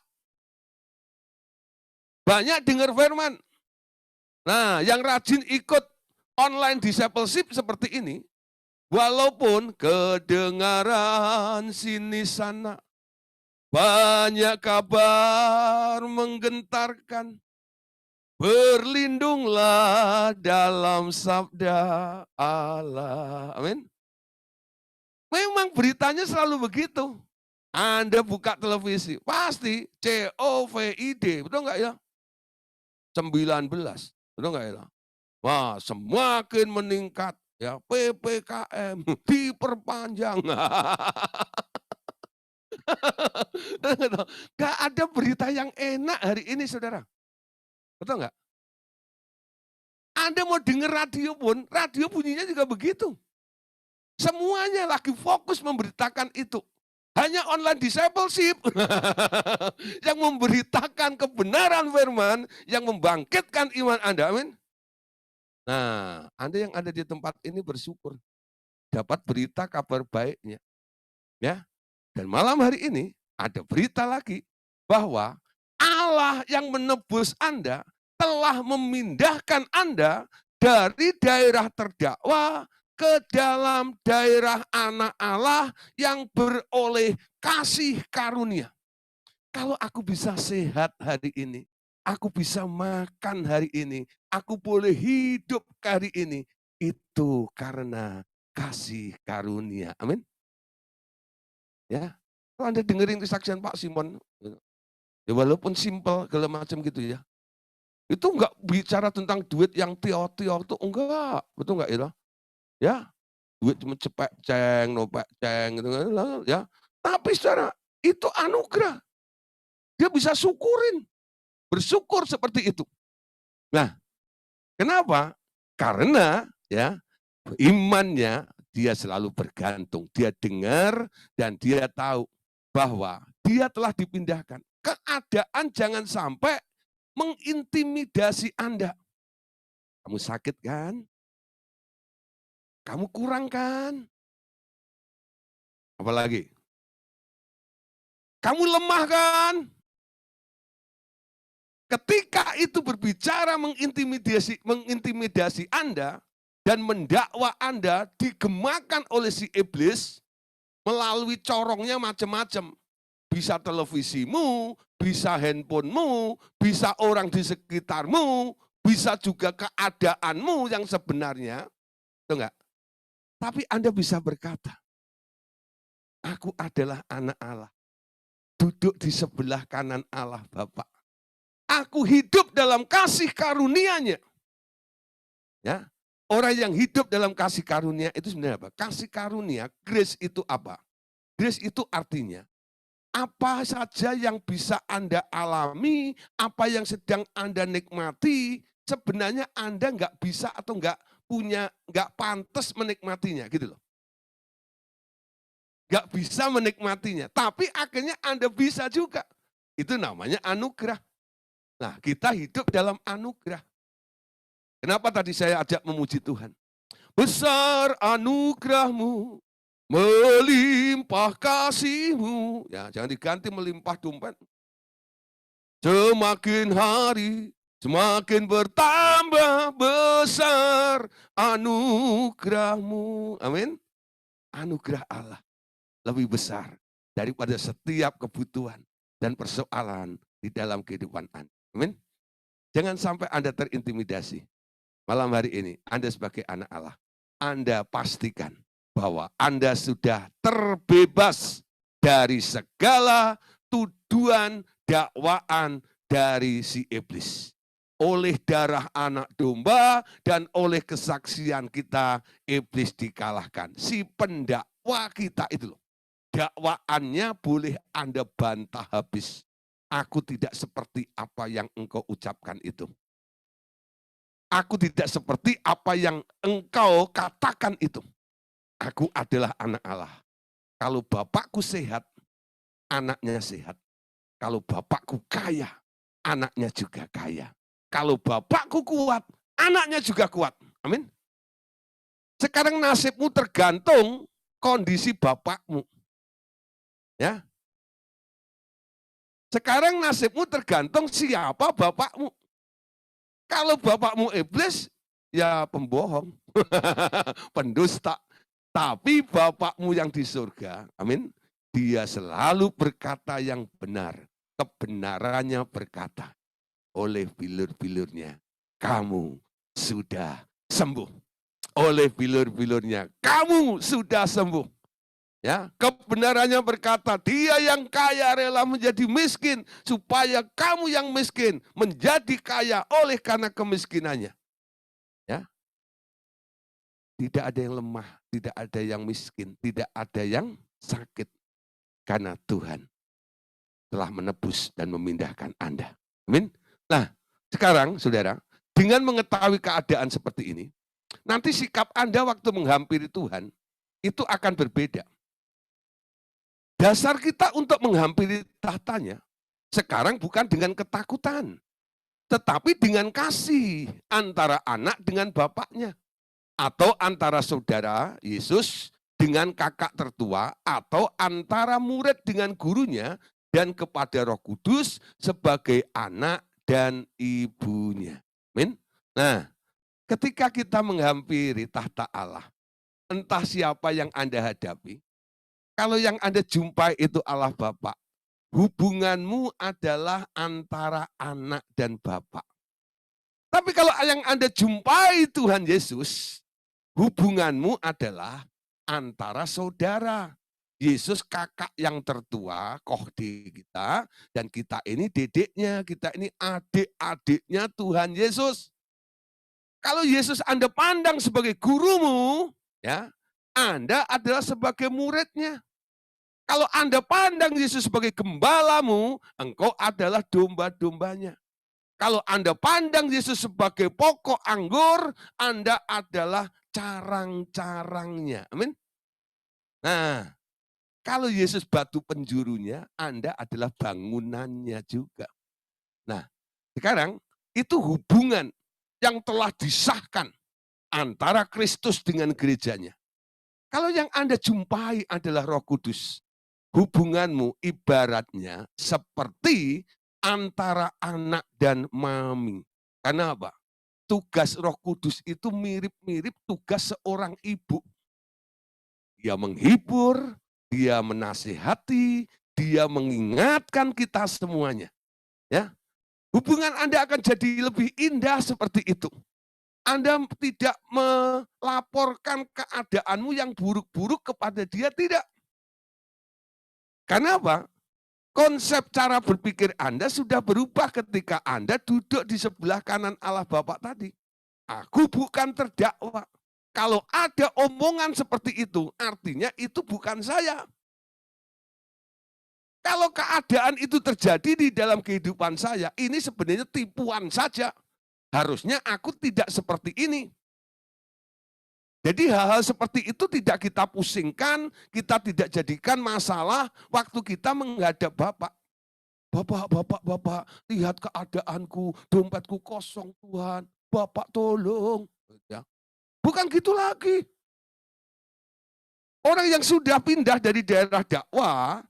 banyak dengar firman." Nah, yang rajin ikut online discipleship seperti ini, walaupun kedengaran sini sana, banyak kabar menggentarkan, berlindunglah dalam sabda Allah. Amin. Memang beritanya selalu begitu. Anda buka televisi, pasti COVID, betul nggak ya? 19, betul nggak ya? Wah, semakin meningkat, ya, PPKM diperpanjang. Nggak ada berita yang enak hari ini, saudara. Betul nggak? Anda mau dengar radio pun, radio bunyinya juga begitu. Semuanya lagi fokus memberitakan itu. Hanya online discipleship yang memberitakan kebenaran firman, yang membangkitkan iman Anda, amin. Nah, Anda yang ada di tempat ini bersyukur, dapat berita kabar baiknya, ya. Dan malam hari ini ada berita lagi bahwa Allah yang menebus Anda telah memindahkan Anda dari daerah terdakwa ke dalam daerah anak Allah yang beroleh kasih karunia. Kalau aku bisa sehat hari ini, aku bisa makan hari ini, aku boleh hidup hari ini, itu karena kasih karunia. Amin. Ya, kalau Anda dengerin kesaksian Pak Simon, gitu. Ya walaupun simpel segala macam gitu ya. Itu enggak bicara tentang duit yang tio-tio itu enggak, betul enggak ya? Ya, duit cuma cepek ceng, nopek ceng gitu kan ya. Tapi secara itu anugerah. Dia bisa syukurin, bersyukur seperti itu. Nah, kenapa? Karena ya imannya dia selalu bergantung. Dia dengar dan dia tahu bahwa dia telah dipindahkan. Keadaan jangan sampai mengintimidasi Anda. Kamu sakit kan? Kamu kurang kan? Apalagi? Kamu lemah kan? Ketika itu berbicara mengintimidasi Anda dan mendakwa Anda digemakan oleh si iblis melalui corongnya macam-macam. Bisa televisimu, bisa handphonemu, bisa orang di sekitarmu, bisa juga keadaanmu yang sebenarnya, itu enggak? Tapi Anda bisa berkata, aku adalah anak Allah, duduk di sebelah kanan Allah Bapa. Aku hidup dalam kasih karunia-Nya. Ya, orang yang hidup dalam kasih karunia itu sebenarnya apa? Kasih karunia, grace itu apa? Grace itu artinya apa saja yang bisa Anda alami, apa yang sedang Anda nikmati, sebenarnya Anda nggak bisa atau nggak pantas menikmatinya, gitu loh. Nggak bisa menikmatinya, tapi akhirnya Anda bisa juga. Itu namanya anugerah. Nah, kita hidup dalam anugerah. Kenapa tadi saya ajak memuji Tuhan? Besar anugerah-Mu melimpah kasih-Mu. Ya, jangan diganti melimpah dompet. Semakin hari, semakin bertambah besar anugerah-Mu. Amin. Anugerah Allah lebih besar daripada setiap kebutuhan dan persoalan di dalam kehidupan Anda. Amin. Jangan sampai Anda terintimidasi. Malam hari ini, Anda sebagai anak Allah, Anda pastikan bahwa Anda sudah terbebas dari segala tuduhan, dakwaan dari si iblis. Oleh darah anak domba dan oleh kesaksian kita, iblis dikalahkan. Si pendakwa kita itu loh, dakwaannya boleh Anda bantah habis. Aku tidak seperti apa yang engkau ucapkan itu. Aku tidak seperti apa yang engkau katakan itu. Aku adalah anak Allah. Kalau bapakku sehat, anaknya sehat. Kalau bapakku kaya, anaknya juga kaya. Kalau bapakku kuat, anaknya juga kuat. Amin. Sekarang nasibmu tergantung kondisi bapakmu. Ya. Sekarang nasibmu tergantung siapa bapakmu. Kalau bapakmu iblis, ya pembohong, pendusta. Tapi bapakmu yang di surga, amin, dia selalu berkata yang benar. Kebenarannya berkata, oleh bilur-bilurnya, kamu sudah sembuh. Oleh bilur-bilurnya, kamu sudah sembuh. Ya, kebenarannya berkata, dia yang kaya rela menjadi miskin, supaya kamu yang miskin menjadi kaya oleh karena kemiskinannya. Ya, tidak ada yang lemah, tidak ada yang miskin, tidak ada yang sakit. Karena Tuhan telah menebus dan memindahkan Anda. Amin. Nah, sekarang saudara, dengan mengetahui keadaan seperti ini, nanti sikap Anda waktu menghampiri Tuhan, itu akan berbeda. Dasar kita untuk menghampiri tahtanya, sekarang bukan dengan ketakutan, tetapi dengan kasih antara anak dengan bapaknya. Atau antara saudara Yesus dengan kakak tertua, atau antara murid dengan gurunya, dan kepada Roh Kudus sebagai anak dan ibunya. Amin. Nah, ketika kita menghampiri tahta Allah, entah siapa yang Anda hadapi, kalau yang Anda jumpai itu Allah Bapa, hubunganmu adalah antara anak dan Bapa. Tapi kalau yang Anda jumpai Tuhan Yesus, hubunganmu adalah antara saudara. Yesus kakak yang tertua, kohdi kita, dan kita ini dedeknya, kita ini adik-adiknya Tuhan Yesus. Kalau Yesus Anda pandang sebagai gurumu, ya, Anda adalah sebagai muridnya. Kalau Anda pandang Yesus sebagai gembalamu, engkau adalah domba-dombanya. Kalau Anda pandang Yesus sebagai pokok anggur, Anda adalah carang-carangnya. Amin. Nah, kalau Yesus batu penjurunya, Anda adalah bangunannya juga. Nah, sekarang itu hubungan yang telah disahkan antara Kristus dengan gerejanya. Kalau yang Anda jumpai adalah Roh Kudus, hubunganmu ibaratnya seperti antara anak dan mami. Karena apa? Tugas Roh Kudus itu mirip-mirip tugas seorang ibu. Dia menghibur, dia menasihati, dia mengingatkan kita semuanya. Ya, hubungan Anda akan jadi lebih indah seperti itu. Anda tidak melaporkan keadaanmu yang buruk-buruk kepada dia, tidak. Karena apa? Konsep cara berpikir Anda sudah berubah ketika Anda duduk di sebelah kanan Allah Bapa tadi. Aku bukan terdakwa. Kalau ada omongan seperti itu, artinya itu bukan saya. Kalau keadaan itu terjadi di dalam kehidupan saya, ini sebenarnya tipuan saja. Harusnya aku tidak seperti ini. Jadi hal-hal seperti itu tidak kita pusingkan, kita tidak jadikan masalah waktu kita menghadap Bapak. Bapak, lihat keadaanku, dompetku kosong Tuhan. Bapak tolong. Ya. Bukan gitu lagi. Orang yang sudah pindah dari daerah dakwah,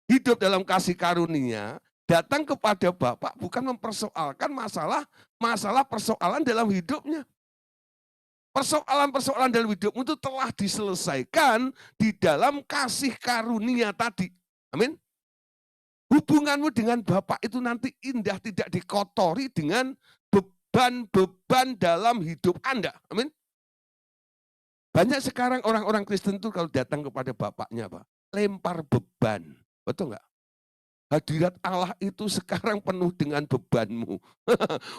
hidup dalam kasih karunia, datang kepada Bapak bukan mempersoalkan masalah persoalan dalam hidupnya. Persoalan-persoalan dalam hidupmu itu telah diselesaikan di dalam kasih karunia tadi. Amin. Hubunganmu dengan Bapak itu nanti indah, tidak dikotori dengan beban-beban dalam hidup Anda. Amin. Banyak sekarang orang-orang Kristen itu kalau datang kepada Bapaknya, Pak, lempar beban. Betul nggak? Hadirat Allah itu sekarang penuh dengan bebanmu.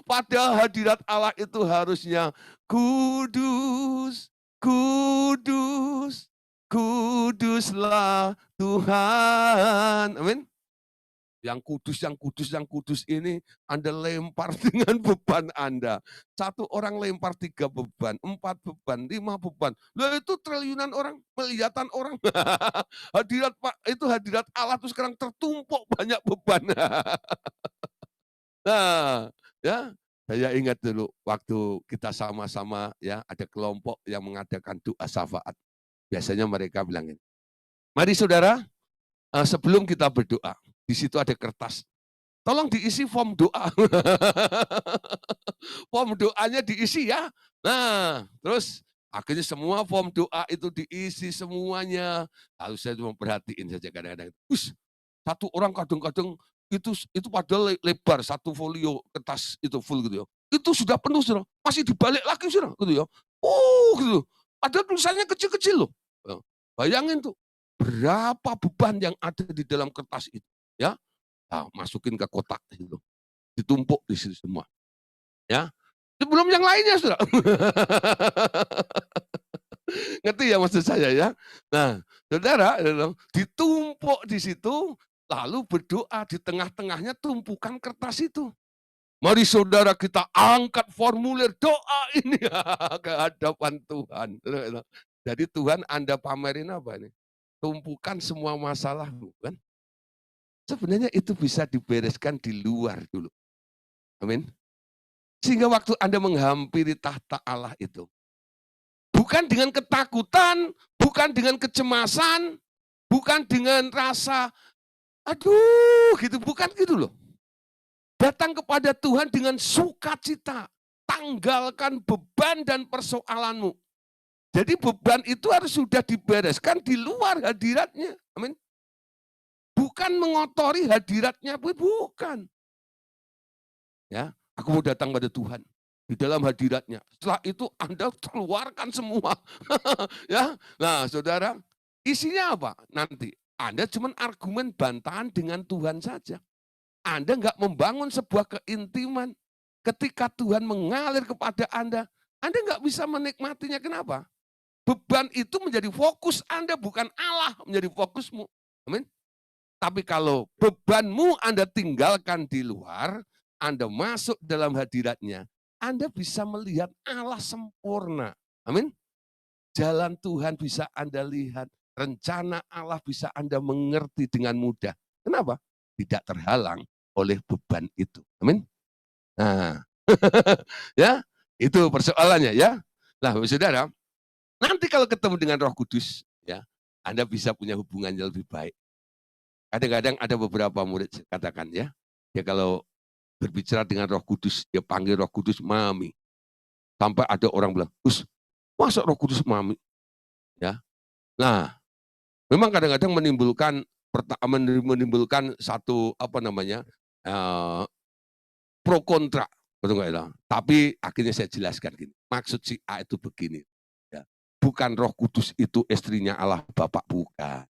Padahal hadirat Allah itu harusnya kudus, kudus, kuduslah Tuhan. Amin. Yang kudus, yang kudus, yang kudus ini Anda lempar dengan beban Anda. Satu orang lempar 3 beban, 4 beban, 5 beban. Loh itu triliunan orang, melihatan orang. Hadirat Pak, itu hadirat Allah itu sekarang tertumpuk banyak beban. Nah, ya, saya ingat dulu waktu kita sama-sama ya ada kelompok yang mengadakan doa syafaat. Biasanya mereka bilang ini, mari saudara, sebelum kita berdoa, di situ ada kertas. Tolong diisi form doa. Form doanya diisi ya. Nah, terus akhirnya semua form doa itu diisi semuanya. Lalu saya cuma perhatiin saja kadang-kadang. Satu orang kadang-kadang itu padahal lebar satu folio kertas itu full gitu ya. Itu sudah penuh sudah, masih dibalik lagi sudah gitu ya. Oh gitu. Padahal tulisannya kecil-kecil loh. Bayangin tuh berapa beban yang ada di dalam kertas itu, ya. Nah, masukin ke kotak itu, ditumpuk di situ semua, ya. Sebelum yang lainnya sudah. Ngerti ya maksud saya ya? Nah, saudara, ditumpuk di situ, lalu berdoa di tengah-tengahnya tumpukan kertas itu. Mari saudara kita angkat formulir doa ini ke hadapan Tuhan. Jadi Tuhan Anda pamerin apa ini? Tumpukan semua masalahmu kan? Sebenarnya itu bisa dibereskan di luar dulu. Amin. Sehingga waktu Anda menghampiri tahta Allah itu, bukan dengan ketakutan, bukan dengan kecemasan, bukan dengan rasa, aduh gitu, bukan gitu loh. Datang kepada Tuhan dengan sukacita, tanggalkan beban dan persoalanmu. Jadi beban itu harus sudah dibereskan di luar hadiratnya. Amin. Bukan mengotori hadiratnya, bukan. Ya, aku mau datang pada Tuhan di dalam hadiratnya. Setelah itu Anda keluarkan semua. Ya, nah saudara, isinya apa? Nanti Anda cuma argumen bantahan dengan Tuhan saja. Anda nggak membangun sebuah keintiman. Ketika Tuhan mengalir kepada Anda nggak bisa menikmatinya. Kenapa? Beban itu menjadi fokus Anda, bukan Allah menjadi fokusmu. Amin. Tapi kalau bebanmu Anda tinggalkan di luar, Anda masuk dalam hadiratnya, Anda bisa melihat Allah sempurna. Amin. Jalan Tuhan bisa Anda lihat, rencana Allah bisa Anda mengerti dengan mudah. Kenapa? Tidak terhalang oleh beban itu. Amin. Nah, ya, itu persoalannya ya. Nah, saudara, nanti kalau ketemu dengan Roh Kudus, ya, Anda bisa punya hubungan yang lebih baik. Kadang-kadang ada beberapa murid katakan ya, ya kalau berbicara dengan Roh Kudus, dia panggil Roh Kudus Mami. Sampai ada orang bilang, masa Roh Kudus Mami? Ya. Nah, memang kadang-kadang menimbulkan satu apa namanya? Pro kontra, betul nggak ya? Tapi akhirnya saya jelaskan gini, maksud si A itu begini, ya. Bukan Roh Kudus itu istrinya Allah Bapak, bukan.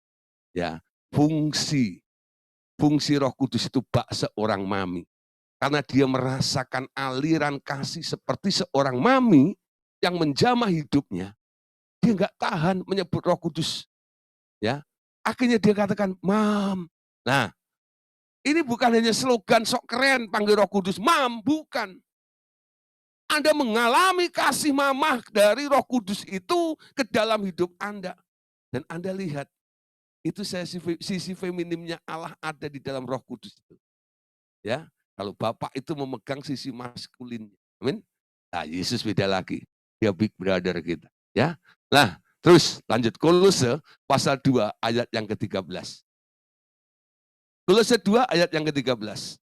Ya, fungsi Roh Kudus itu bak seorang mami. Karena dia merasakan aliran kasih seperti seorang mami yang menjamah hidupnya. Dia nggak tahan menyebut Roh Kudus. Ya, akhirnya dia katakan, Mam. Nah, ini bukan hanya slogan sok keren panggil Roh Kudus, Mam, bukan. Anda mengalami kasih mamah dari Roh Kudus itu ke dalam hidup Anda. Dan Anda lihat, itu sisi feminimnya Allah ada di dalam Roh Kudus itu. Ya, kalau Bapak itu memegang sisi maskulinnya. Amin. Nah, Yesus beda lagi. Dia big brother kita, ya. Nah, Terus lanjut, Kolose pasal 2 ayat yang ke-13. Kolose 2 ayat yang ke-13.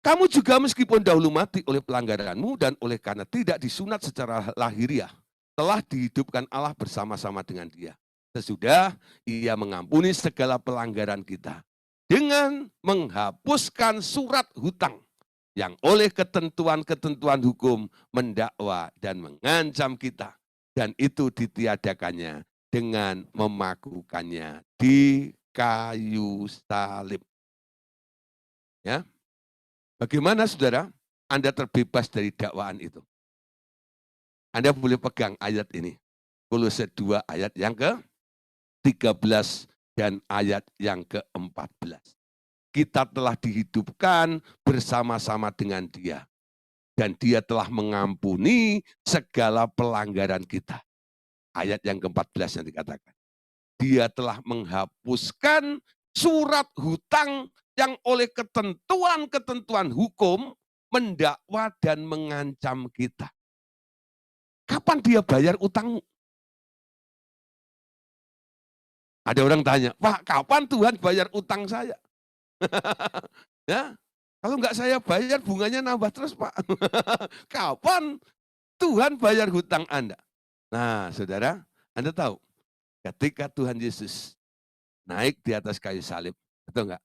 Kamu juga meskipun dahulu mati oleh pelanggaranmu dan oleh karena tidak disunat secara lahiriah, telah dihidupkan Allah bersama-sama dengan Dia. Sesudah Ia mengampuni segala pelanggaran kita dengan menghapuskan surat hutang yang oleh ketentuan-ketentuan hukum mendakwa dan mengancam kita. Dan itu ditiadakannya dengan memakukannya di kayu salib. Ya, bagaimana saudara Anda terbebas dari dakwaan itu? Anda boleh pegang ayat ini. Kolose 2 ayat yang ke-13 dan ayat yang ke-14. Kita telah dihidupkan bersama-sama dengan Dia. Dan Dia telah mengampuni segala pelanggaran kita. Ayat yang ke-14 yang dikatakan. Dia telah menghapuskan surat hutang yang oleh ketentuan-ketentuan hukum mendakwa dan mengancam kita. Kapan Dia bayar utangmu? Ada orang tanya, Pak, kapan Tuhan bayar utang saya? Ya, kalau enggak saya bayar bunganya nambah terus, Pak. Kapan Tuhan bayar hutang Anda? Nah, saudara, Anda tahu, ketika Tuhan Yesus naik di atas kayu salib, betul enggak?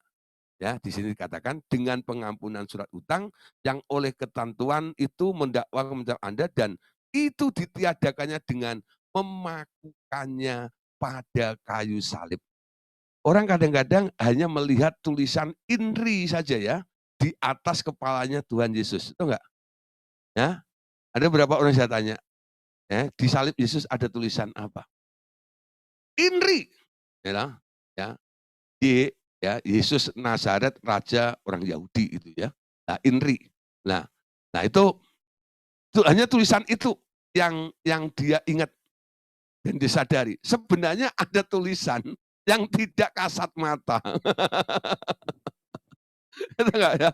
Ya, di sini dikatakan dengan pengampunan surat hutang yang oleh ketentuan itu mendakwa Anda dan itu ditiadakannya dengan memakukannya pada kayu salib. Orang kadang-kadang hanya melihat tulisan INRI saja ya di atas kepalanya Tuhan Yesus, itu enggak? Ya, ada berapa orang saya tanya, ya, di salib Yesus ada tulisan apa? INRI, ya, ya, Yesus Nazaret Raja orang Yahudi itu ya. Nah, INRI. Nah, itu hanya tulisan itu yang dia ingat dan disadari. Sebenarnya ada tulisan yang tidak kasat mata. Enggak ya?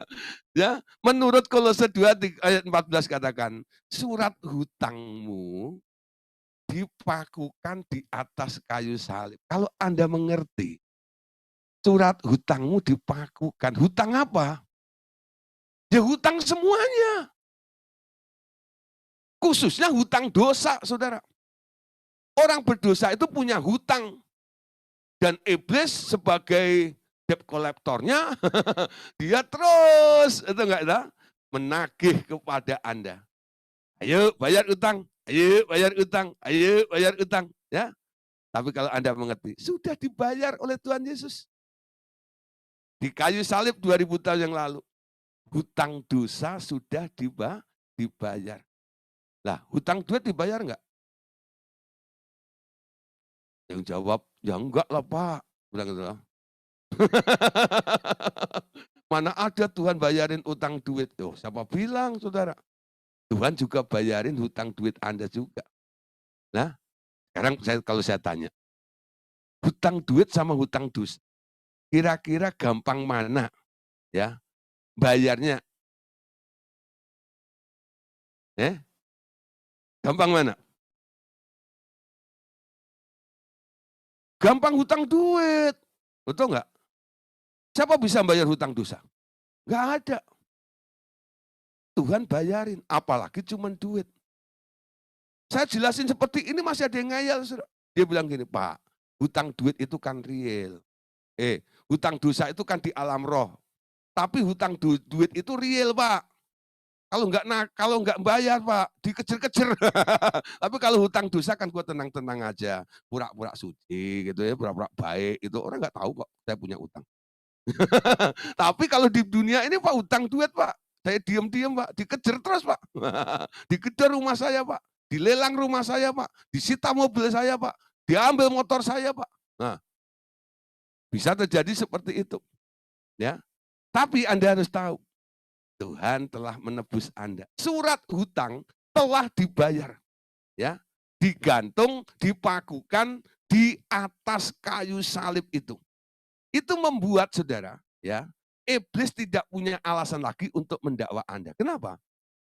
Ya, menurut Kolose 2 ayat 14 katakan, surat hutangmu dipakukan di atas kayu salib. Kalau Anda mengerti, surat hutangmu dipakukan. Hutang apa? Ya hutang semuanya. Khususnya hutang dosa, saudara. Orang berdosa itu punya hutang. Dan iblis sebagai debt kolektornya, dia terus, itu enggak ya, menagih kepada Anda. Ayo bayar utang, ayo bayar utang, ayo bayar utang. Ya. Tapi kalau Anda mengerti, sudah dibayar oleh Tuhan Yesus. Di kayu salib 2000 tahun yang lalu. Hutang dosa sudah dibayar. Lah, hutang duit dibayar enggak? Yang jawab, ya enggak lah Pak. Bilang gitu. Mana ada Tuhan bayarin utang duit. Oh, siapa bilang saudara? Tuhan juga bayarin hutang duit Anda juga. Nah, sekarang kalau saya tanya, hutang duit sama hutang dosa, kira-kira gampang mana ya bayarnya? Gampang mana? Gampang hutang duit. Betul nggak? Siapa bisa bayar hutang dosa? Nggak ada. Tuhan bayarin, apalagi cuma duit. Saya jelasin seperti ini masih ada yang ngayal. Dia bilang gini, Pak, hutang duit itu kan real. Hutang dosa itu kan di alam roh. Tapi hutang duit itu real, Pak. Kalau nggak bayar, Pak, dikejar-kejar. Tapi kalau hutang dosa kan gue tenang-tenang aja, pura-pura suci gitu ya, pura-pura baik itu orang nggak tahu kok saya punya utang. Tapi kalau di dunia ini Pak hutang duit, Pak, saya diam-diam, Pak, dikejar terus, Pak. Dikejar rumah saya, Pak, dilelang rumah saya, Pak, disita mobil saya, Pak, diambil motor saya, Pak. Nah, bisa terjadi seperti itu, ya. Tapi Anda harus tahu, Tuhan telah menebus Anda. Surat hutang telah dibayar. Ya, digantung, dipakukan di atas kayu salib itu. Itu membuat saudara, ya, iblis tidak punya alasan lagi untuk mendakwa Anda. Kenapa?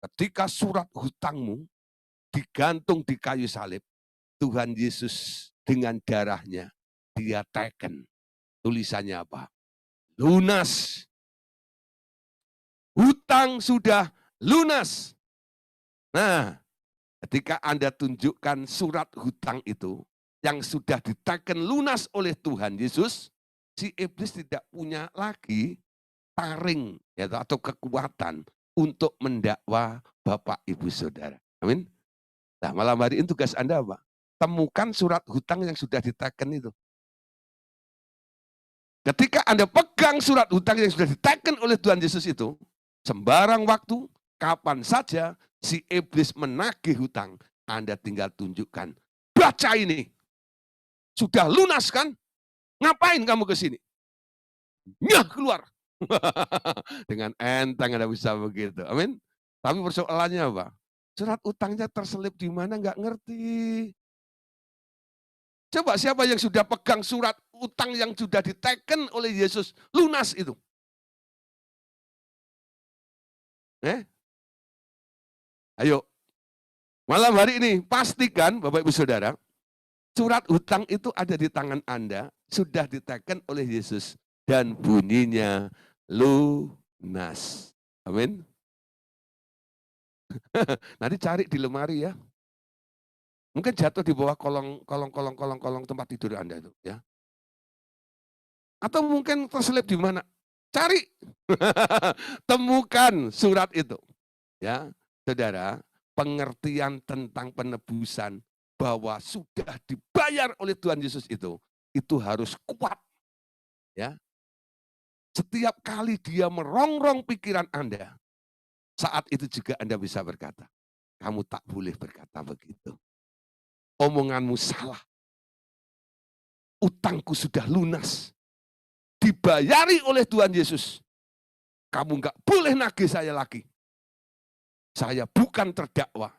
Ketika surat hutangmu digantung di kayu salib, Tuhan Yesus dengan darahnya, dia teken. Tulisannya apa? Lunas. Hutang sudah lunas. Nah, ketika Anda tunjukkan surat hutang itu, yang sudah diteken lunas oleh Tuhan Yesus, si iblis tidak punya lagi taring ya, atau kekuatan untuk mendakwa Bapak Ibu Saudara. Amin. Nah, malam hari ini tugas Anda apa? Temukan surat hutang yang sudah diteken itu. Ketika Anda pegang surat hutang yang sudah diteken oleh Tuhan Yesus itu, sembarang waktu, kapan saja si iblis menagih hutang, Anda tinggal tunjukkan. Baca ini. Sudah lunas kan? Ngapain kamu ke sini? Nyah keluar. Dengan enteng Anda bisa begitu. Amin. Tapi persoalannya apa? Surat utangnya terselip di mana nggak ngerti. Coba siapa yang sudah pegang surat utang yang sudah diteken oleh Yesus lunas itu? Ayo, malam hari ini pastikan Bapak Ibu Saudara, surat hutang itu ada di tangan Anda, sudah diteken oleh Yesus dan bunyinya lunas. Amin. Nanti cari di lemari ya. Mungkin jatuh di bawah kolong tempat tidur Anda itu ya. Atau mungkin terselip di mana? Cari. Temukan surat itu. Ya, Saudara, pengertian tentang penebusan bahwa sudah dibayar oleh Tuhan Yesus itu harus kuat. Ya. Setiap kali dia merongrong pikiran Anda, saat itu juga Anda bisa berkata, kamu tak boleh berkata begitu. Omonganmu salah. Utangku sudah lunas. Dibayari oleh Tuhan Yesus. Kamu enggak boleh nagih saya lagi. Saya bukan terdakwa.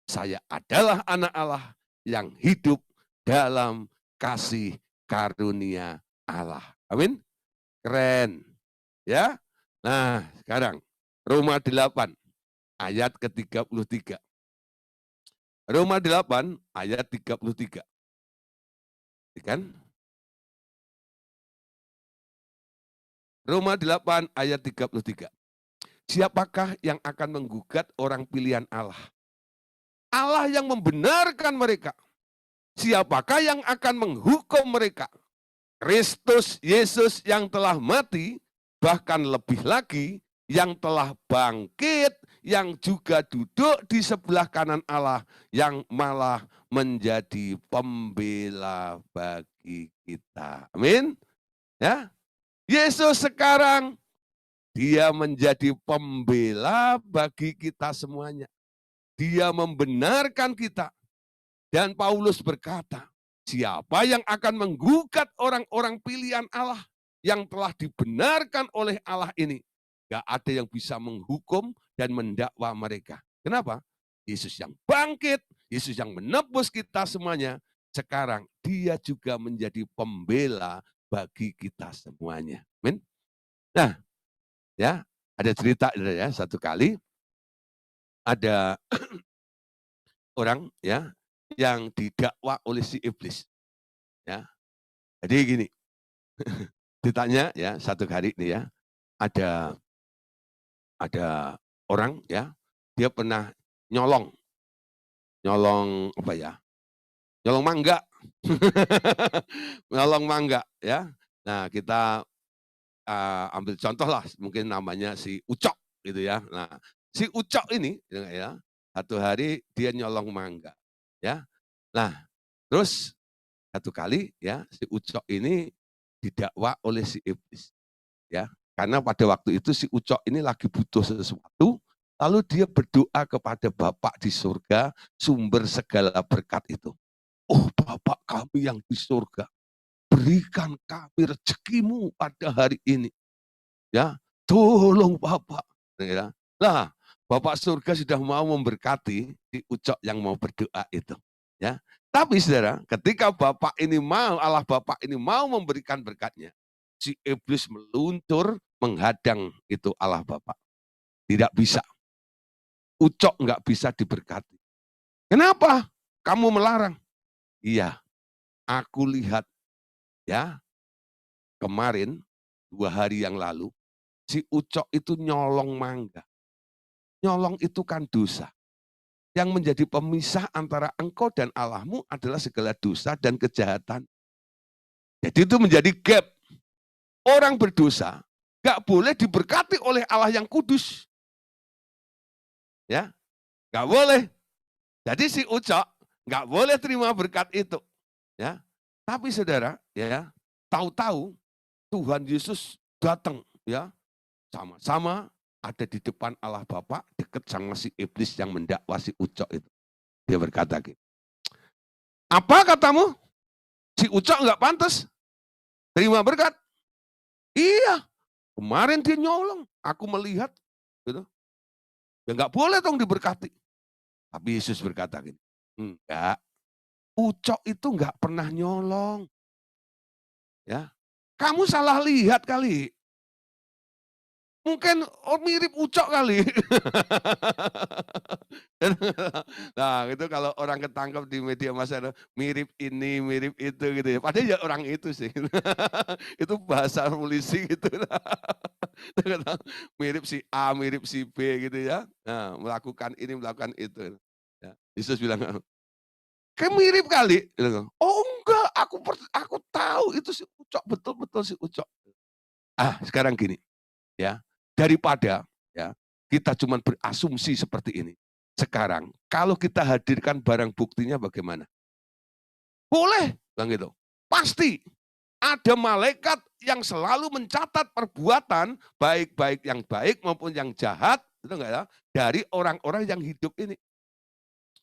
Saya adalah anak Allah yang hidup dalam kasih karunia Allah. Amin. Keren. Ya. Nah, sekarang Roma 8 ayat ke-33. Roma 8 ayat 33. Kan? Roma 8 ayat 33. Siapakah yang akan menggugat orang pilihan Allah? Allah yang membenarkan mereka. Siapakah yang akan menghukum mereka? Kristus Yesus yang telah mati, bahkan lebih lagi yang telah bangkit, yang juga duduk di sebelah kanan Allah, yang malah menjadi pembela bagi kita. Amin. Ya. Yesus sekarang dia menjadi pembela bagi kita semuanya. Dia membenarkan kita. Dan Paulus berkata, siapa yang akan menggugat orang-orang pilihan Allah yang telah dibenarkan oleh Allah ini? Gak ada yang bisa menghukum dan mendakwa mereka. Kenapa? Yesus yang bangkit, Yesus yang menebus kita semuanya. Sekarang dia juga menjadi pembela bagi kita semuanya. Amin. Nah, ya, ada cerita ya, satu kali ada orang ya yang didakwa oleh si iblis. Ya. Jadi gini, ditanya ya satu hari nih ya, ada orang ya, dia pernah nyolong apa ya? Nyolong mangga. Nyolong mangga ya. Nah, kita ambil contoh lah, mungkin namanya si Ucok gitu ya. Nah, si Ucok ini ya, satu hari dia nyolong mangga ya. Nah, terus satu kali ya si Ucok ini didakwa oleh si iblis ya. Karena pada waktu itu si Ucok ini lagi butuh sesuatu, lalu dia berdoa kepada Bapa di surga, sumber segala berkat itu. Oh Bapak kami yang di surga, berikan kami rezekimu pada hari ini. Ya, tolong Bapak. Ya. Nah, Bapak surga sudah mau memberkati si Ucok yang mau berdoa itu. Ya. Tapi saudara, ketika Bapak ini mau, Allah Bapak ini mau memberikan berkatnya, si iblis meluncur menghadang itu Allah Bapak. Tidak bisa. Ucok nggak bisa diberkati. Kenapa kamu melarang? Iya, aku lihat ya, kemarin 2 hari yang lalu, si Ucok itu nyolong mangga. Nyolong itu kan dosa. Yang menjadi pemisah antara engkau dan Allahmu adalah segala dosa dan kejahatan. Jadi itu menjadi gap. Orang berdosa gak boleh diberkati oleh Allah yang kudus. Ya, gak boleh. Jadi si Ucok gak boleh terima berkat itu. Ya, tapi saudara, ya, tahu-tahu Tuhan Yesus datang, ya, sama-sama ada di depan Allah Bapa, dekat sama si iblis yang mendakwa si Ucok itu. Dia berkata gitu, apa katamu? Si Ucok nggak pantas terima berkat. Iya, kemarin dia nyolong, aku melihat, gitu. Ya nggak boleh dong diberkati. Tapi Yesus berkata gini, enggak, Ucok itu nggak pernah nyolong. Ya, kamu salah lihat kali. Mungkin mirip Ucok kali. Nah, itu kalau orang ketangkep di media massa, mirip ini, mirip itu gitu ya. Padahal ya orang itu sih. Itu bahasa polisi gitu. Mirip si A, mirip si B gitu ya. Nah, melakukan ini, melakukan itu. Ya, Yesus bilang, kayak mirip kali. Oh enggak, aku tahu itu si Ucok, betul-betul si Ucok. Ah, sekarang gini, ya. Daripada ya kita cuma berasumsi seperti ini. Sekarang kalau kita hadirkan barang buktinya bagaimana? Boleh, Bang gitu. Pasti ada malaikat yang selalu mencatat perbuatan baik-baik yang baik maupun yang jahat, itu enggak ya? Dari orang-orang yang hidup ini.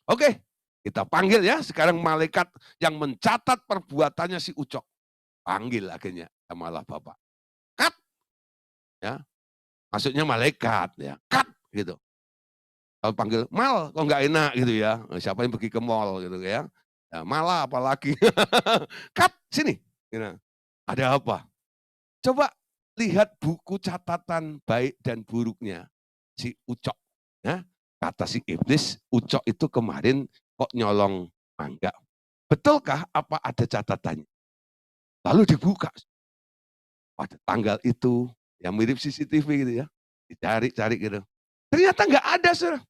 Oke, kita panggil ya sekarang malaikat yang mencatat perbuatannya si Ucok. Panggil akhirnya sama Allah Bapa. Cut, ya. Maksudnya malaikat ya, cut gitu. Kalau panggil mal kok nggak enak gitu ya. Siapa yang pergi ke mall gitu ya. Ya malah apalagi. Cut sini. Gitu. Ada apa? Coba lihat buku catatan baik dan buruknya si Ucok. Ya. Kata si iblis, Ucok itu kemarin kok nyolong mangga. Betulkah apa ada catatannya? Lalu dibuka. Pada tanggal itu, yang mirip CCTV gitu ya. Dicari-cari gitu. Ternyata nggak ada, saudara.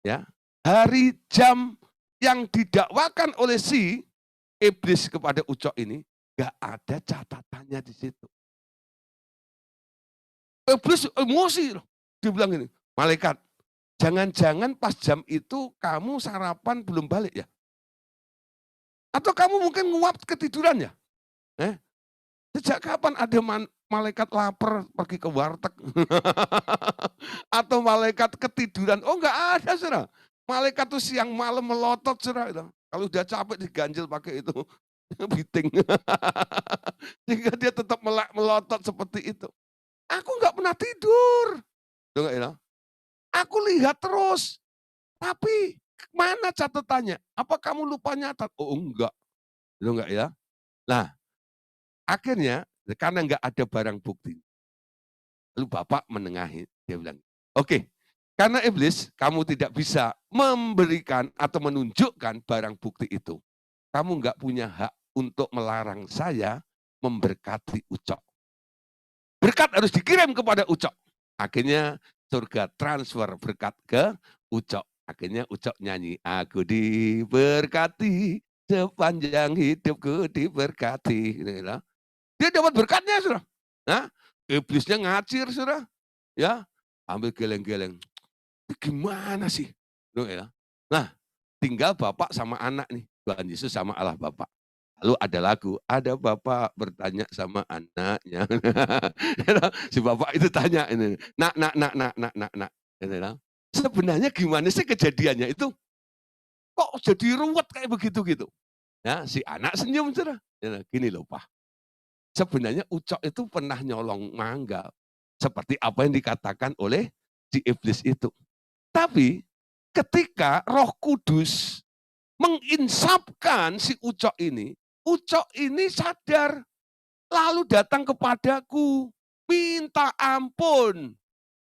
Ya, hari jam yang didakwakan oleh si iblis kepada Ucok ini, nggak ada catatannya di situ. Iblis emosi loh. Dia bilang gini, malaikat, jangan-jangan pas jam itu kamu sarapan belum balik ya? Atau kamu mungkin nguap ketiduran ya? Eh, sejak kapan ada malaikat lapar pergi ke warteg? Atau malaikat ketiduran? Oh enggak ada, saudara. Malaikat tuh siang malam melotot, saudara. Kalau udah capek diganjel pakai itu biting. Sehingga dia tetap melotot seperti itu. Aku enggak pernah tidur. Tuh enggak ya? Aku lihat terus. Tapi mana catatannya? Apa kamu lupa nyatat? Oh enggak. Itu enggak ya? Nah, akhirnya karena enggak ada barang bukti. Lalu Bapak menengahi, dia bilang, oke, karena iblis kamu tidak bisa memberikan atau menunjukkan barang bukti itu. Kamu enggak punya hak untuk melarang saya memberkati Ucok. Berkat harus dikirim kepada Ucok. Akhirnya surga transfer berkat ke Ucok. Akhirnya Ucok nyanyi, aku diberkati, sepanjang hidupku diberkati. Dia dapat berkatnya, saudara. Nah, iblisnya ngacir, saudara. Ya, ambil geleng-geleng. Ini gimana sih? Ya. Nah, tinggal Bapak sama anak nih. Tuhan Yesus sama Allah Bapak. Lalu ada lagu, ada Bapak bertanya sama anaknya. Si Bapak itu tanya ini, nak. Sebenarnya gimana sih kejadiannya itu? Kok jadi ruwet kayak begitu gitu? Ya, si anak senyum, saudara. Gini loh, Pak. Sebenarnya Ucok itu pernah nyolong mangga. Seperti apa yang dikatakan oleh si iblis itu. Tapi ketika Roh Kudus menginsapkan si Ucok ini sadar. Lalu datang kepadaku, minta ampun.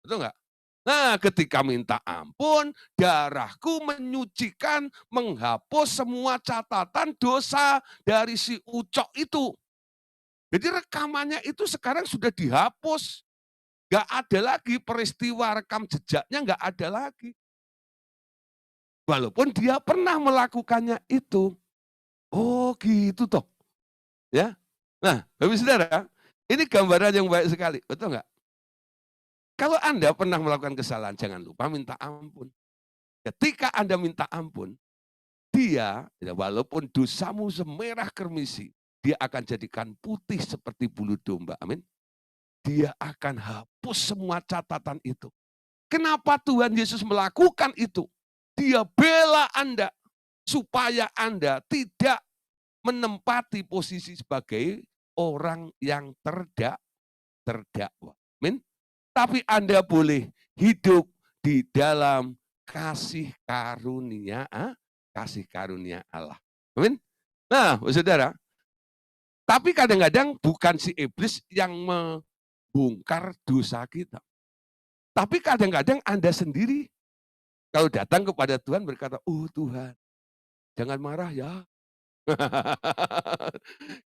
Betul enggak? Nah, ketika minta ampun, darahku menyucikan, menghapus semua catatan dosa dari si Ucok itu. Jadi rekamannya itu sekarang sudah dihapus. Nggak ada lagi peristiwa rekam jejaknya, nggak ada lagi. Walaupun dia pernah melakukannya itu. Oh gitu toh. Ya. Nah, Bapak Saudara, ini gambaran yang baik sekali, betul nggak? Kalau Anda pernah melakukan kesalahan, jangan lupa minta ampun. Ketika Anda minta ampun, dia, ya, walaupun dosamu semerah kermisi, dia akan jadikan putih seperti bulu domba. Amin. Dia akan hapus semua catatan itu. Kenapa Tuhan Yesus melakukan itu? Dia bela Anda supaya Anda tidak menempati posisi sebagai orang yang terdakwa. Amin. Tapi Anda boleh hidup di dalam kasih karunia Allah. Amin. Nah, saudara, tapi kadang-kadang bukan si iblis yang membongkar dosa kita. Tapi kadang-kadang Anda sendiri kalau datang kepada Tuhan berkata, "Oh Tuhan, jangan marah ya.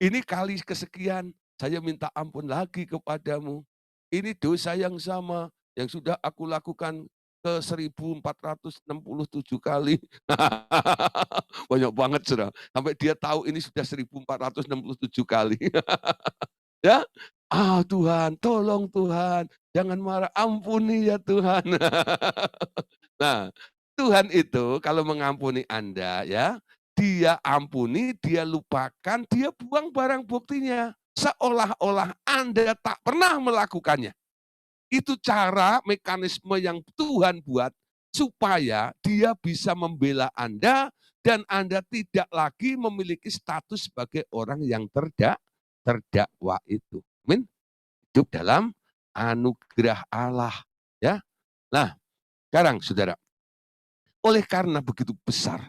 Ini kali kesekian saya minta ampun lagi kepadamu. Ini dosa yang sama yang sudah aku lakukan ke 1467 kali." Banyak banget sudah. Sampai dia tahu ini sudah 1467 kali. Ya. Ah Tuhan, tolong Tuhan, jangan marah, ampuni ya Tuhan. Nah, Tuhan itu kalau mengampuni Anda ya, dia ampuni, dia lupakan, dia buang barang buktinya. Seolah-olah Anda tak pernah melakukannya. Itu cara mekanisme yang Tuhan buat supaya dia bisa membela Anda dan Anda tidak lagi memiliki status sebagai orang yang terdakwa itu. Amin. Hidup dalam anugerah Allah. Ya. Nah, sekarang saudara, oleh karena begitu besar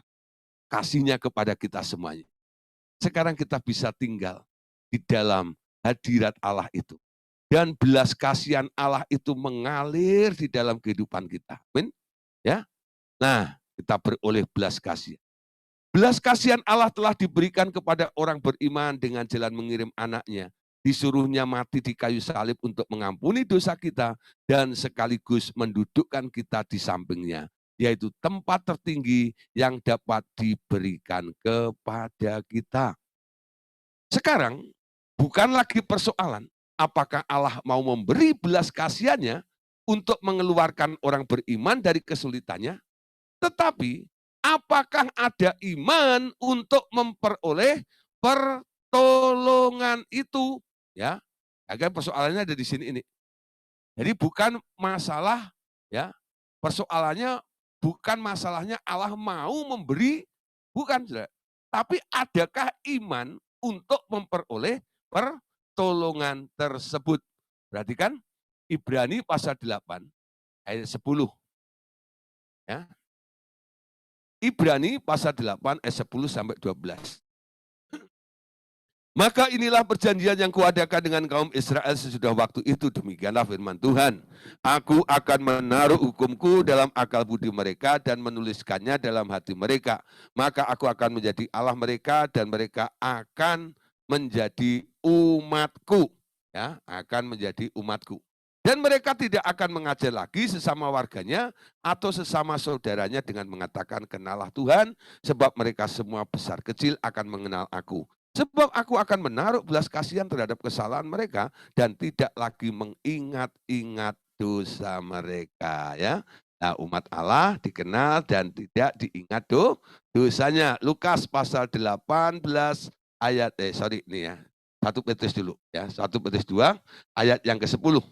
kasihnya kepada kita semuanya, sekarang kita bisa tinggal di dalam hadirat Allah itu. Dan belas kasihan Allah itu mengalir di dalam kehidupan kita. Amin. Ya. Nah, kita beroleh belas kasihan. Belas kasihan Allah telah diberikan kepada orang beriman dengan jalan mengirim anaknya. Disuruhnya mati di kayu salib untuk mengampuni dosa kita dan sekaligus mendudukkan kita di sampingnya. Yaitu tempat tertinggi yang dapat diberikan kepada kita. Sekarang, bukan lagi persoalan apakah Allah mau memberi belas kasihannya untuk mengeluarkan orang beriman dari kesulitannya, tetapi apakah ada iman untuk memperoleh pertolongan itu? Ya, agar persoalannya ada di sini ini. Jadi bukan masalah, ya, persoalannya bukan masalahnya Allah mau memberi, bukan, saudara. Tapi adakah iman untuk memperoleh pertolongan tersebut? Perhatikan Ibrani pasal 8 ayat 10. Ya. Ibrani pasal 8 ayat 10 sampai 12. Maka inilah perjanjian yang kuadakan dengan kaum Israel sesudah waktu itu. Demikianlah firman Tuhan. Aku akan menaruh hukumku dalam akal budi mereka dan menuliskannya dalam hati mereka. Maka aku akan menjadi Allah mereka dan mereka akan menjadi umatku. Ya, akan menjadi umatku. Dan mereka tidak akan mengajar lagi sesama warganya atau sesama saudaranya dengan mengatakan, "Kenallah Tuhan," sebab mereka semua besar kecil akan mengenal aku. Sebab aku akan menaruh belas kasihan terhadap kesalahan mereka dan tidak lagi mengingat-ingat dosa mereka. Ya, nah, umat Allah dikenal dan tidak diingat dosanya. Lukas pasal 18 ayat ini ya. 1 Petrus dulu ya. 1 Petrus 2 ayat yang ke-10.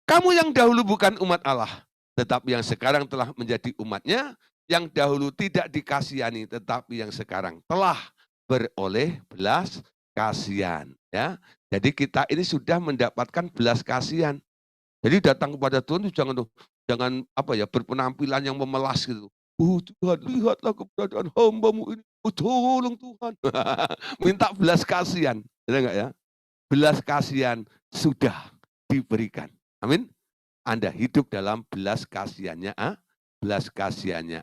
Kamu yang dahulu bukan umat Allah, tetapi yang sekarang telah menjadi umatnya, yang dahulu tidak dikasihani, tetapi yang sekarang telah beroleh belas kasihan. Ya, jadi kita ini sudah mendapatkan belas kasihan. Jadi datang kepada Tuhan itu jangan apa ya berpenampilan yang memelas gitu. Tuhan, lihatlah keberadaan hambamu ini. Tolong Tuhan. Minta belas kasihan. Ada enggak ya? Belas kasihan sudah diberikan. Amin. Anda hidup dalam belas kasihannya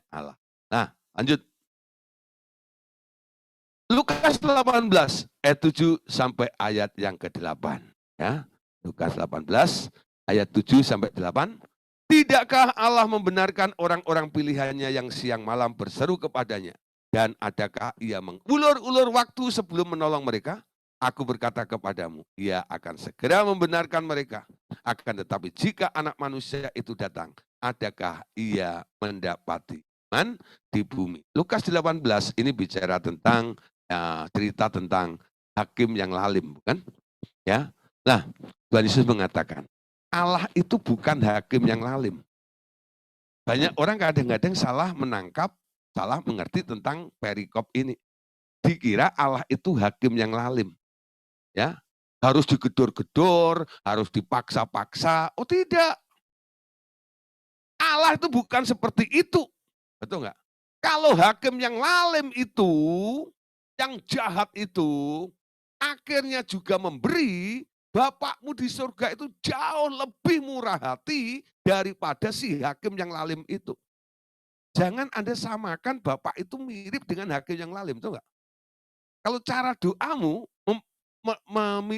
Allah. Nah, lanjut. Lukas 18 ayat 7 sampai ayat yang ke-8. Ya. Lukas 18 ayat 7 sampai 8. Tidakkah Allah membenarkan orang-orang pilihannya yang siang malam berseru kepadanya? Dan adakah ia mengulur-ulur waktu sebelum menolong mereka? Aku berkata kepadamu, ia akan segera membenarkan mereka. Akan tetapi jika anak manusia itu datang, adakah ia mendapati iman di bumi? Lukas 18 ini bicara tentang cerita tentang hakim yang lalim, bukan? Ya. Nah, Tuhan Yesus mengatakan, Allah itu bukan hakim yang lalim. Banyak orang kadang-kadang salah menangkap, salah mengerti tentang perikop ini. Dikira Allah itu hakim yang lalim. Ya, harus digedor-gedor, harus dipaksa-paksa. Oh tidak, Allah itu bukan seperti itu. Betul nggak? Kalau hakim yang lalim itu, yang jahat itu, akhirnya juga memberi, Bapakmu di surga itu jauh lebih murah hati daripada si hakim yang lalim itu. Jangan Anda samakan Bapak itu mirip dengan hakim yang lalim, tahu nggak? Kalau cara doamu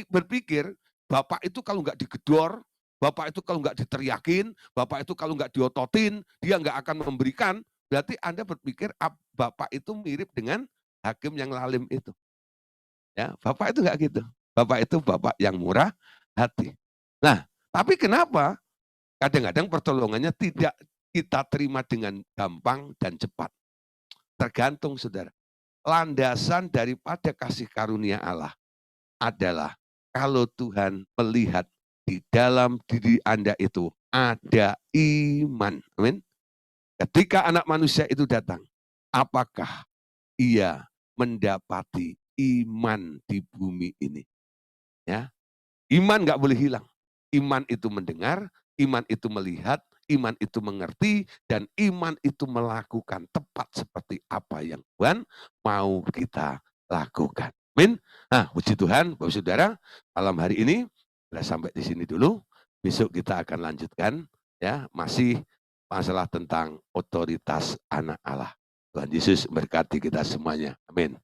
berpikir, Bapak itu kalau nggak digedor, Bapak itu kalau nggak diteriakin, Bapak itu kalau nggak diototin, dia nggak akan memberikan, berarti Anda berpikir Bapak itu mirip dengan hakim yang lalim itu. Ya, Bapak itu nggak gitu. Bapak itu Bapak yang murah hati. Nah, tapi kenapa kadang-kadang pertolongannya tidak kita terima dengan gampang dan cepat? Tergantung, saudara. Landasan daripada kasih karunia Allah adalah kalau Tuhan melihat di dalam diri Anda itu ada iman. Amin. Ketika anak manusia itu datang, apakah ia mendapati iman di bumi ini? Ya, iman nggak boleh hilang. Iman itu mendengar, iman itu melihat, iman itu mengerti, dan iman itu melakukan tepat seperti apa yang Tuhan mau kita lakukan. Amin. Nah, puji Tuhan, Bapak Saudara, malam hari ini sudah sampai di sini dulu. Besok kita akan lanjutkan, ya, masih masalah tentang otoritas anak Allah. Tuhan Yesus berkati kita semuanya. Amin.